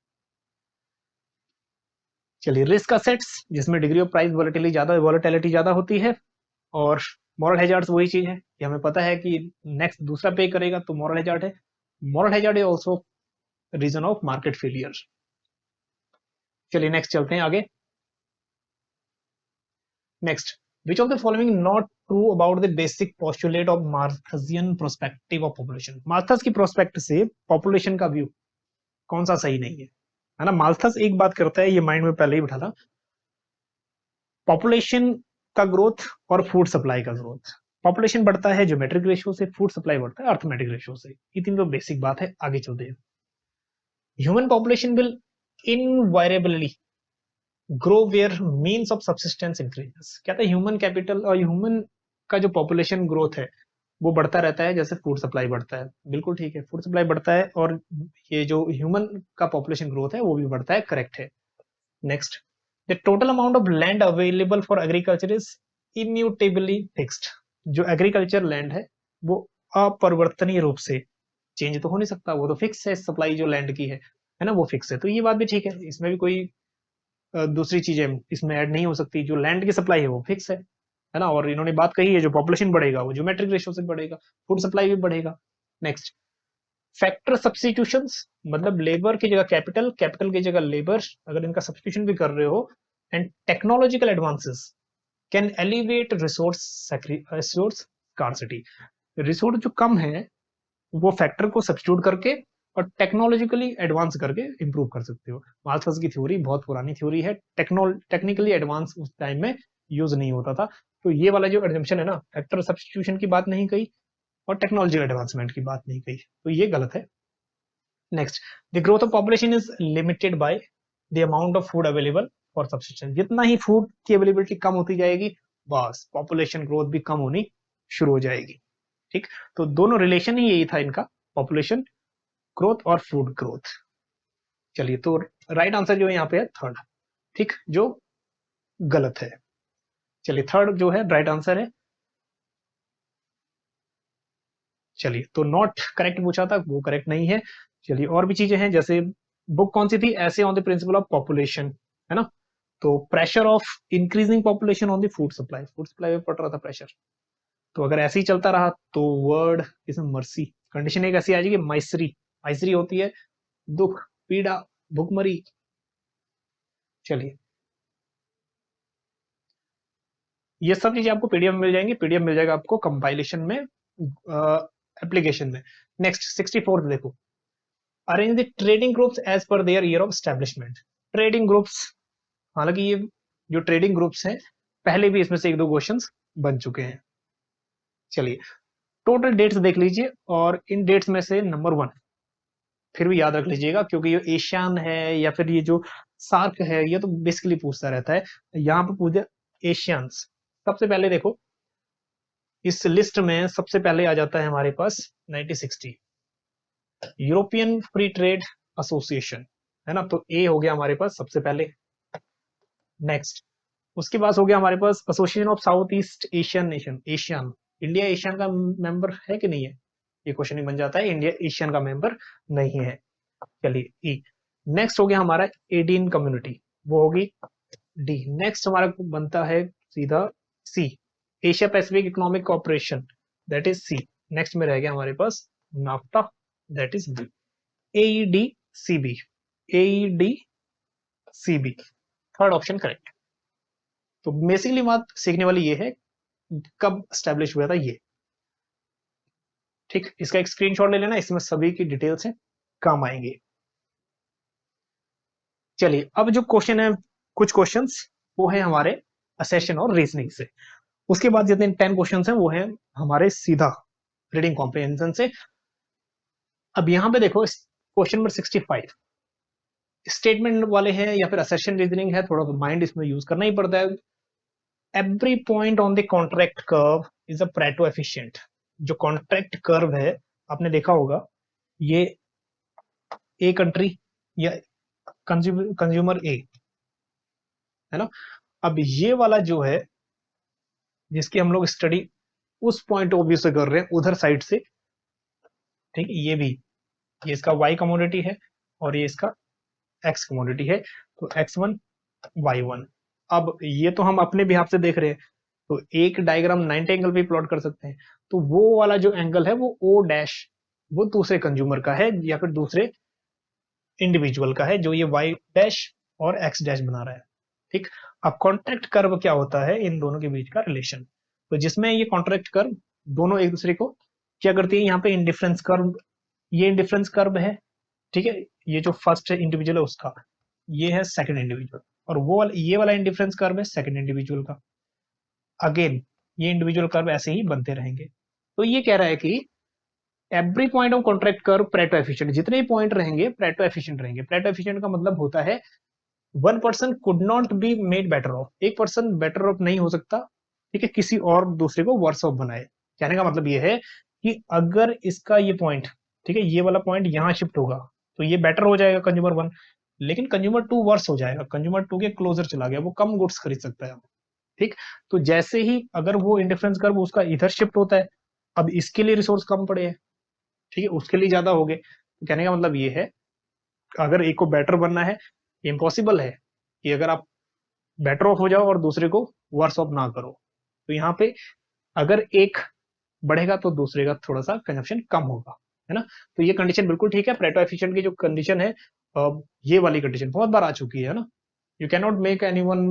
चलिए, रिस्क असेट्स जिसमें डिग्री ऑफ प्राइस वॉलेटिलिटी ज्यादा होती है, और मॉरल हैजार्ड्स वही चीज है कि हमें पता है कि नेक्स्ट दूसरा पे करेगा, तो मॉरल हैजार्ड है। Moral hazard is also reason of market failure. चलिए नेक्स्ट चलते हैं आगे। Next, which of the following not true about the basic postulate of Malthusian perspective of population। Malthus की प्रोस्पेक्ट से पॉपुलेशन का व्यू कौन सा सही नहीं है ना। माल्थस एक बात करता है, ये माइंड में पहले ही बिठा था, पॉपुलेशन का ग्रोथ और फूड सप्लाई का ग्रोथ। पॉपुलेशन बढ़ता है ज्योमेट्रिक रेशियो से, फूड सप्लाई बढ़ता है अर्थमेटिक रेशियो से। ये तीन तो बेसिक बात है, आगे चलते हैं। Human population will invariably grow where means of subsistence increases. कहते हैं ह्यूमन कैपिटल और ह्यूमन का जो पॉपुलेशन ग्रोथ है वो बढ़ता रहता है जैसे फूड सप्लाई बढ़ता है। बिल्कुल ठीक है, फूड सप्लाई बढ़ता है और ये जो ह्यूमन का पॉपुलेशन ग्रोथ है वो भी बढ़ता है, करेक्ट है। Next, the total amount of land available for agriculture is immutably fixed. जो एग्रीकल्चर लैंड है वो अपरिवर्तनीय रूप से चेंज तो हो नहीं सकता, वो तो फिक्स है, सप्लाई जो लैंड की है ना, वो फिक्स है। तो ये बात भी ठीक है, इसमें भी कोई दूसरी चीजें इसमें ऐड नहीं हो सकती। जो लैंड की सप्लाई है वो फिक्स है ना। और इन्होंने बात कही है, जो पॉपुलेशन बढ़ेगा वो ज्योमेट्रिक रेशियो से बढ़ेगा, फूड सप्लाई भी बढ़ेगा। नेक्स्ट, फैक्टर सब्स्टिट्यूशंस, मतलब लेबर की जगह कैपिटल, कैपिटल की जगह लेबर, अगर इनका सब्स्टिट्यूशन भी कर रहे हो, and technological advances can elevate resource scarcity. Resource जो कम है वो फैक्टर को सब्स्टिट्यूट करके और टेक्नोलॉजिकली एडवांस करके इंप्रूव कर सकते हो। माल्थस की थ्योरी बहुत पुरानी थ्योरी है, टेक्निकली एडवांस उस टाइम में यूज नहीं होता था। तो ये वाला जो एडजम्पशन है ना, फैक्टर सब्स्टिट्यूशन की बात नहीं कही और टेक्नोलॉजिकल एडवांसमेंट की बात नहीं कही, तो ये गलत है। Next, the growth of population is limited by the amount of food available for subsistence. जितना ही फूड की अवेलेबिलिटी कम होती जाएगी, बस पॉपुलेशन ग्रोथ भी कम होनी शुरू हो जाएगी। ठीक, तो दोनों रिलेशन ही यही था इनका, पॉपुलेशन ग्रोथ और फूड ग्रोथ। चलिए, तो राइट आंसर जो है यहाँ पे है थर्ड, ठीक, जो गलत है। चलिए, थर्ड जो है राइट आंसर है। चलिए, तो नॉट करेक्ट पूछा था, वो करेक्ट नहीं है। चलिए, और भी चीजें हैं, जैसे बुक कौन सी थी, ऐसे on the principle of population, है ना। तो pressure of increasing population on the food supply में पड़ रहा था प्रेशर। तो अगर ऐसे ही चलता रहा तो वर्ड इसमें मर्सी, कंडीशन एक ऐसी आ जाएगी, माइसरी, माइसरी होती है दुख, पीड़ा, भुखमरी। चलिए, ये सब चीजें आपको पीडीएफ में मिल जाएंगी, पीडीएफ मिल जाएगा आपको कंपाइलेशन में, एप्लीकेशन में। नेक्स्ट 64 देखो, arrange the trading groups as per their year of establishment. Trading groups, हालांकि ये जो ट्रेडिंग ग्रुप्स हैं पहले भी इसमें से एक दो क्वेश्चंस बन चुके हैं। चलिए टोटल डेट्स देख लीजिए, और इन डेट्स में से नंबर 1 फिर भी याद रख लीजिएगा, क्योंकि ये एशियन है या फिर ये जो सार्क है ये तो बेसिकली पूछता रहता है, यहाँ पे पूछे एशियंस। सबसे पहले देखो इस लिस्ट में सबसे पहले आ जाता है हमारे पास 1960 यूरोपियन फ्री ट्रेड एसोसिएशन, है ना, तो ए हो गया हमारे पास सबसे पहले। नेक्स्ट उसके बाद हो गया हमारे पास association of South East Asian nation, ASEAN. India ASEAN का मेंबर है कि नहीं है, ये क्वेश्चन ही बन जाता है, इंडिया एशियन का मेंबर नहीं है। चलिए ई। नेक्स्ट हो गया हमारा एडीन कम्युनिटी, वो होगी डी। नेक्स्ट हमारा बनता है सीधा C, Asia Pacific Economic Corporation, that is C. Next में रह गया हमारे पास NAFTA, that is B. A E D C B, A E D C B, third option correct. तो बेसिकली बात सीखने वाली ये है कब स्टैब्लिश हुआ था ये, ठीक। इसका एक स्क्रीनशॉट ले लेना, इसमें सभी की डिटेल्स हैं, काम आएंगे। चलिए अब जो क्वेश्चन है, कुछ क्वेश्चंस वो है हमारे असेशन और रीजनिंग से। उसके बाद जितने 10 क्वेश्चंस हैं वो है हमारे सीधा रीडिंग कॉम्प्रिहेंशन से। अब यहां पे देखो क्वेश्चन नंबर 65 स्टेटमेंट वाले हैं या फिर असेशन रीजनिंग है, थोड़ा माइंड इसमें यूज करना ही पड़ता है। Every point on the contract curve is a Pareto efficient. जो कॉन्ट्रैक्ट कर्व है आपने देखा होगा, ये ए कंट्री या कंज्यूमर ए, है ना। अब ये वाला जो है जिसकी हम लोग स्टडी उस पॉइंट ऑफ व्यू से कर रहे हैं, उधर साइड से, ठीक है, ये भी, ये इसका y कमोडिटी है और ये इसका x कमोडिटी है, तो x1 y1। अब ये तो हम अपने बिहाफ से देख रहे हैं, तो एक डायग्राम 90 एंगल पे प्लॉट कर सकते हैं, तो वो वाला जो एंगल है वो ओ डैश वो दूसरे कंज्यूमर का है या फिर दूसरे इंडिविजुअल का है, जो ये y डैश और x डैश बना रहा है, ठीक। अब कॉन्ट्रैक्ट कर्व क्या होता है, इन दोनों के बीच का रिलेशन, तो जिसमें ये कॉन्ट्रैक्ट कर्व दोनों एक दूसरे को क्या करती है, यहाँ पे इंडिफरेंस कर्व, ये इंडिफरेंस कर्व है, ठीक है, ये जो फर्स्ट इंडिविजुअल है उसका, ये है सेकंड इंडिविजुअल, और वो वाला ये वाला इंडिफरेंस कर्व है सेकंड इंडिविजुअल का। अगेन ये इंडिविजुअल कर्व ऐसे ही बनते रहेंगे। तो ये कह रहा है कि every point of contract curve Pareto efficient, जितने भी पॉइंट रहेंगे प्रेटो एफिशिएंट रहेंगे। प्रेटो एफिशिएंट का मतलब होता है one person could not be made better of, एक पर्सन बेटर ऑफ नहीं हो सकता, ठीक है, किसी और दूसरे को वर्स ऑफ बनाए। कहने का मतलब ये है कि अगर इसका ये पॉइंट, ठीक है, ये वाला पॉइंट यहाँ शिफ्ट होगा तो ये बेटर हो जाएगा कंज्यूमर 1, लेकिन कंज्यूमर 2 वर्स हो जाएगा, कंज्यूमर 2 के क्लोजर चला गया, वो कम गुड्स खरीद सकता है, ठीक। तो जैसे ही अगर वो इंडिफरेंस कर्व उसका इधर शिफ्ट होता है, अब इसके लिए रिसोर्स कम पड़े हैं, ठीक है, उसके लिए ज्यादा हो गए, तो कहने का मतलब ये है अगर एक को बेटर बनना है, इम्पॉसिबल है कि अगर आप बेटर ऑफ हो जाओ और दूसरे को वर्स ऑफ ना करो। तो यहाँ पे अगर एक बढ़ेगा तो दूसरे का थोड़ा सा कंजप्शन कम होगा, है ना। तो ये कंडीशन बिल्कुल ठीक है, प्रेटो एफिशिएंट की जो कंडीशन है, ये वाली कंडीशन बहुत बार आ चुकी है ना। You can not make any one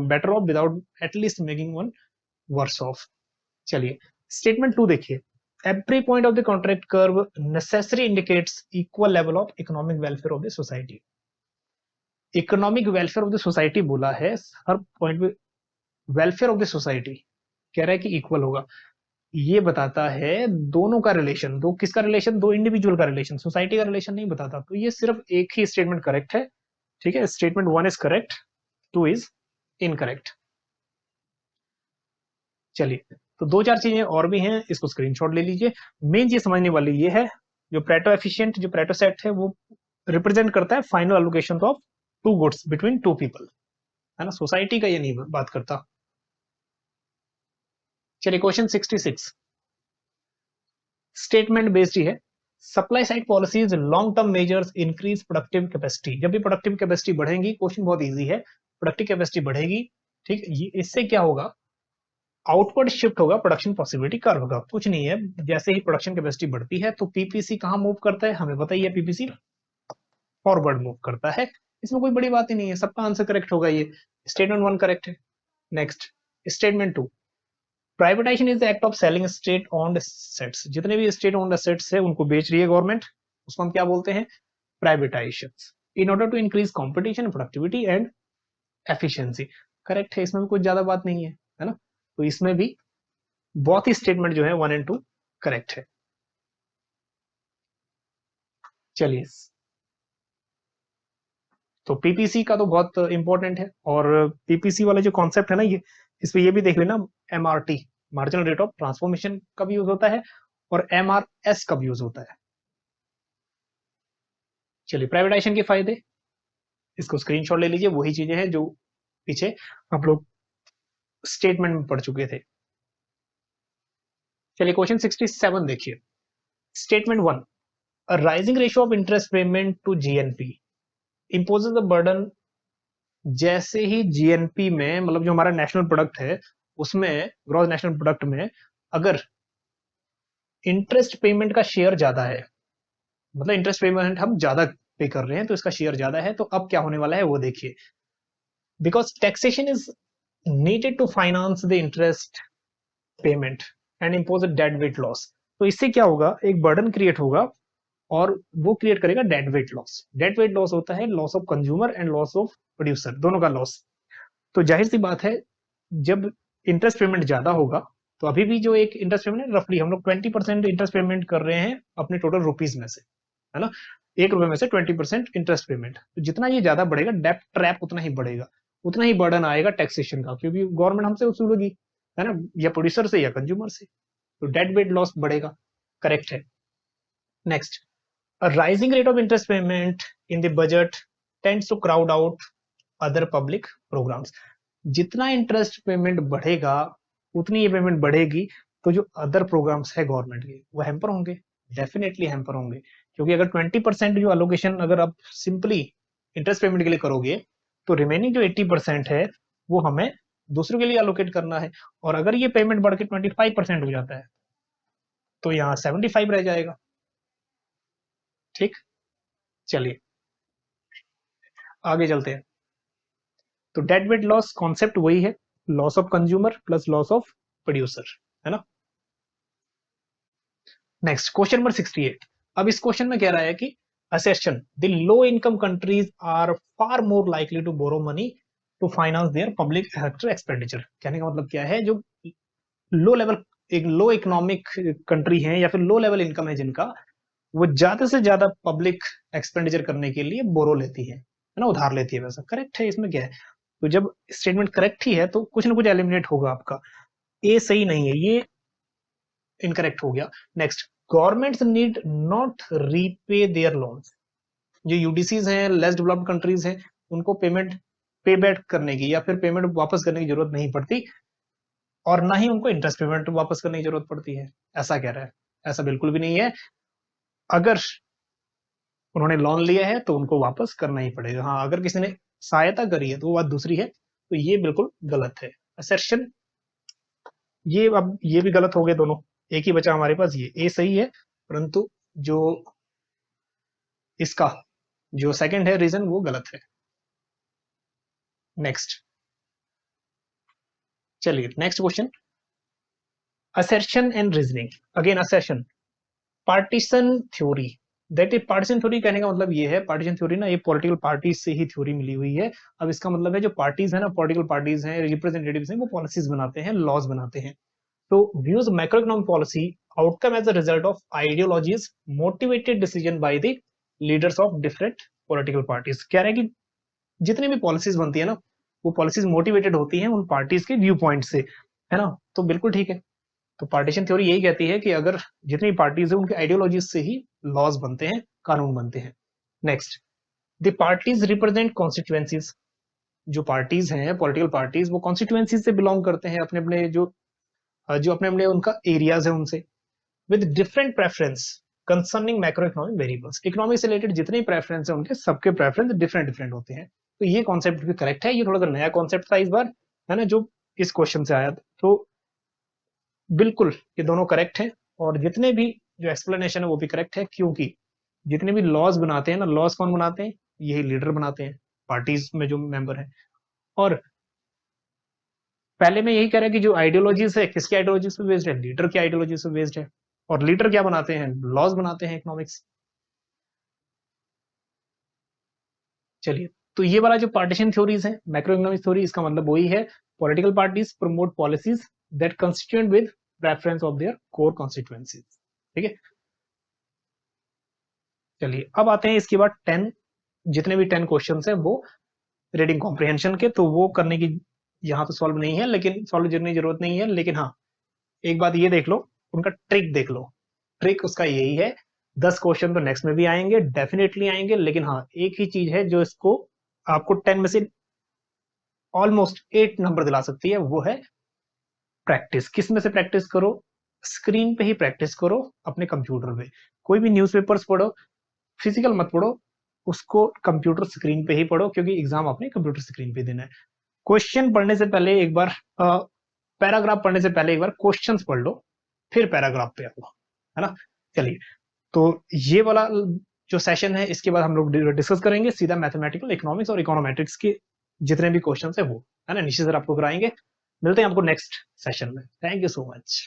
better off without at least making one worse off. चलिए स्टेटमेंट 2 देखिए, every point of the contract curve necessarily indicates equal level of economic welfare of the society। Economic welfare of the society बोला है, हर point पे welfare of the society कह रहा है कि equal होगा। ये बताता है दोनों का रिलेशन, दो किसका रिलेशन, दो इंडिविजुअल का रिलेशन, सोसाइटी का रिलेशन नहीं बताता। तो ये सिर्फ एक ही स्टेटमेंट करेक्ट है, ठीक है, statement 1 is correct, 2 is incorrect. चलिए तो दो चार चीजें और भी हैं, इसको स्क्रीनशॉट ले लीजिए। मेन चीज समझने वाली ये है, जो प्रेटो एफिशिएंट जो प्रेटो सेट है वो रिप्रेजेंट करता है final allocation of two goods between two people, है ना, सोसाइटी का ये नहीं बात करता। चलिए क्वेश्चन 66 स्टेटमेंट बेस्ड ही है। Supply side policies long term measures increase productive capacity. जब भी प्रोडक्टिव कैपेसिटी बढ़ेगी, क्वेश्चन बहुत इजी है, प्रोडक्टिव कैपेसिटी बढ़ेगी, ठीक, इससे क्या होगा, आउटवर्ड शिफ्ट होगा प्रोडक्शन पॉसिबिलिटी कर्व का। कुछ नहीं है, जैसे ही प्रोडक्शन कैपेसिटी बढ़ती है तो पीपीसी कहां मूव करता है, हमें पता ही है, पीपीसी फॉरवर्ड मूव करता है। इसमें कोई बड़ी बात ही नहीं है, सबका आंसर करेक्ट होगा, ये स्टेटमेंट 1 करेक्ट है। Next statement 2 privatisation is the act of selling state owned assets, जितने भी स्टेट ओन्ड एसेट्स है उनको बेच रही है गवर्नमेंट, उसको हम क्या बोलते हैं, privatisation, in order to increase competition, productivity and efficiency. Correct है, इसमें भी कुछ ज्यादा बात नहीं है ना। तो इसमें भी बहुत ही स्टेटमेंट जो है 1 एंड 2 करेक्ट है। चलिए, तो पीपीसी का तो बहुत इंपॉर्टेंट है, और पीपीसी वाला जो कॉन्सेप्ट है ना, ये इस पे ये भी देख लेना, MRT, marginal rate of transformation कब यूज होता है और एमआरएस कब यूज होता है। चलिए, प्राइवेटाइजेशन के फायदे, इसको स्क्रीनशॉट ले लीजिए, वही चीजें हैं जो पीछे आप लोग स्टेटमेंट में पढ़ चुके थे। चलिए, क्वेश्चन 67 देखिए, statement 1, a rising ratio of interest payment to GNP imposes the burden। जैसे ही जीएनपी में, मतलब जो हमारा नेशनल प्रोडक्ट है उसमें, ग्रॉस नेशनल प्रोडक्ट में अगर इंटरेस्ट पेमेंट का शेयर ज्यादा है, मतलब इंटरेस्ट पेमेंट हम ज्यादा पे कर रहे हैं तो इसका शेयर ज्यादा है, तो अब क्या होने वाला है वो देखिए। Because taxation is needed to finance the interest payment and impose a dead weight loss. तो इससे क्या होगा, एक बर्डन क्रिएट होगा और वो क्रिएट करेगा dead weight loss. Dead weight loss होता है loss of consumer and loss of producer, दोनों का लॉस। तो जाहिर सी बात है, जब इंटरेस्ट पेमेंट ज्यादा होगा, तो अभी भी जो एक इंटरेस्ट पेमेंट है, रफली हम लोग 20% इंटरेस्ट पेमेंट कर रहे हैं अपने टोटल रुपीज में से, है ना, 1 रुपए में से 20% इंटरेस्ट पेमेंट। तो जितना ये ज्यादा बढ़ेगा, डेप्ट ट्रैप उतना ही बढ़ेगा, उतना ही बर्डन आएगा टैक्सेशन का, क्योंकि गवर्नमेंट हमसे वसूलेगी, है ना, या प्रोड्यूसर से या कंज्यूमर से, तो डेड वेट लॉस बढ़ेगा। करेक्ट है। Next, a rising rate of interest payment in the budget tends to crowd out other public programs। जितना इंटरेस्ट पेमेंट बढ़ेगा उतनी ये पेमेंट बढ़ेगी, तो जो अदर प्रोग्राम्स है गवर्नमेंट के वो हैम्पर होंगे, डेफिनेटली हैम्पर होंगे। क्योंकि अगर 20% जो अलोकेशन अगर आप सिंपली इंटरेस्ट पेमेंट के लिए करोगे, तो रिमेनिंग जो 80% है वो हमें दूसरों के लिए अलोकेट करना है, और अगर ये पेमेंट बढ़ के 25% हो जाता है तो यहाँ 75 रह जाएगा। ठीक, चलिए आगे चलते हैं। तो डेड वेट लॉस कॉन्सेप्ट वही है, loss of consumer plus loss of producer, है ना। Next, question number 68। अब इस क्वेश्चन में कह रहा है कि assertion the low income countries are far more likely to borrow money to finance their public sector expenditure। कहने का मतलब क्या है, जो लो लेवल, एक लो इकोनॉमिक कंट्री है या फिर लो लेवल इनकम है जिनका, वो ज्यादा से ज्यादा पब्लिक एक्सपेंडिचर करने के लिए बोरो लेती है ना, उधार लेती है। वैसा करेक्ट है, इसमें क्या है, तो जब स्टेटमेंट करेक्ट ही है तो कुछ ना कुछ एलिमिनेट होगा आपका, ए सही नहीं है, ये इनकरेक्ट हो गया। Next, governments need not repay their loans. जो यूडीसीज हैं, लेस डेवलप्ड कंट्रीज हैं, उनको पेमेंट पे बैक करने की या फिर पेमेंट वापस करने की जरूरत नहीं पड़ती, और ना ही उनको इंटरेस्ट पेमेंट वापस करने की जरूरत पड़ती है, ऐसा कह रहा है। ऐसा बिल्कुल भी नहीं है, अगर उन्होंने लोन लिया है तो उनको वापस करना ही पड़ेगा। हाँ, अगर किसी ने सहायता करी है तो वो बात दूसरी है, तो ये बिल्कुल गलत है असर्शन। ये अब ये भी गलत हो गए दोनों, एक ही बचा हमारे पास, ये ए सही है, परंतु जो इसका जो सेकंड है रीजन वो गलत है। नेक्स्ट, चलिए next question, assertion and reasoning. Again assertion, partition theory, that is partition theory. कहने का मतलब ये है, पार्टीशन थ्योरी ना ये पॉलिटिकल पार्टीज से ही थ्योरी मिली हुई है। अब इसका मतलब है जो पार्टीज है ना, पॉलिटिकल पार्टीज हैं, रिप्रेजेंटेटिव्स हैं, वो पॉलिसीज बनाते हैं, लॉज बनाते हैं। तो views macroeconomic policy outcome as a result of ideologies motivated decision by the leaders of different political parties. कह रहे हैं कि जितनी भी पॉलिसीज बनती है ना, वो पॉलिसीज मोटिवेटेड होती हैं उन पार्टीज के व्यू पॉइंट से, है ना। तो बिल्कुल ठीक है, तो पार्टीशन थ्योरी यही कहती है कि अगर जितनी पार्टीज है उनके आइडियोलॉजीज से ही लॉज बनते हैं, कानून बनते हैं। Next, the parties represent constituencies. जो पार्टीज हैं, पॉलिटिकल पार्टीज, वो कॉन्स्टिट्यूएंसीज से बिलोंग करते हैं, अपने अपने जो अपने अपने उनका एरियाज है उनसे, with different preference concerning macro economic variables. Economic से रिलेटेड जितने प्रेफरेंस है उनके सबके प्रेफरेंस डिफरेंट डिफरेंट होते हैं। तो ये कॉन्सेप्ट भी करेक्ट है, ये थोड़ा सा नया कॉन्सेप्ट था इस बार, है ना, जो इस क्वेश्चन से आया था। तो बिल्कुल ये दोनों करेक्ट है, और जितने भी जो एक्सप्लेनेशन है वो भी करेक्ट है, क्योंकि जितने भी लॉज बनाते हैं ना, लॉज कौन बनाते हैं, यही लीडर बनाते हैं, पार्टीज में जो मेंबर है। और पहले में यही कह रहा है कि जो आइडियोलॉजीज है किसकी आइडियोलॉजीज पे बेस्ड है, लीडर की आइडियोलॉजीज पे बेस्ड है। और लीडर क्या बनाते हैं, लॉज बनाते हैं इकोनॉमिक्स। चलिए, तो ये वाला जो पार्टीशन थ्योरीज है, मैक्रो इकोनॉमिक थ्योरी, इसका मतलब वही है, political parties promote policies that constituent with preference of their core constituencies. ठीक है, चलिए अब आते हैं इसके बाद 10, जितने भी 10 क्वेश्चन है वो रीडिंग कॉम्प्रिहेंशन के, तो वो करने की यहाँ तो सॉल्व नहीं है, लेकिन सॉल्व करने की जरूरत नहीं है। लेकिन हाँ, एक बात ये देख लो, उनका ट्रिक देख लो। ट्रिक उसका यही है, 10 क्वेश्चन तो नेक्स्ट में भी आएंगे, डेफिनेटली आएंगे, लेकिन हाँ एक ही चीज है जो इसको आपको 10 में से ऑलमोस्ट 8 नंबर दिला सकती है, वो है प्रैक्टिस। किस में से प्रैक्टिस करो, स्क्रीन पे ही प्रैक्टिस करो, अपने कंप्यूटर पे। कोई भी न्यूज़पेपर्स पढ़ो, फिजिकल मत पढ़ो, उसको कंप्यूटर स्क्रीन पे ही पढ़ो, क्योंकि एग्जाम आपने कंप्यूटर स्क्रीन पे देना है। क्वेश्चन पढ़ने से पहले एक बार पैराग्राफ पढ़ने से पहले एक बार क्वेश्चंस पढ़ लो, फिर पैराग्राफ पे आओ, है ना। चलिए, तो ये वाला जो सेशन है, इसके बाद हम लोग डिस्कस करेंगे सीधा मैथमेटिकल इकोनॉमिक्स और इकोनोमेट्रिक्स के जितने भी क्वेश्चन है वो, है ना, नीचे सर आपको कराएंगे। मिलते हैं आपको नेक्स्ट सेशन में। Thank you so much.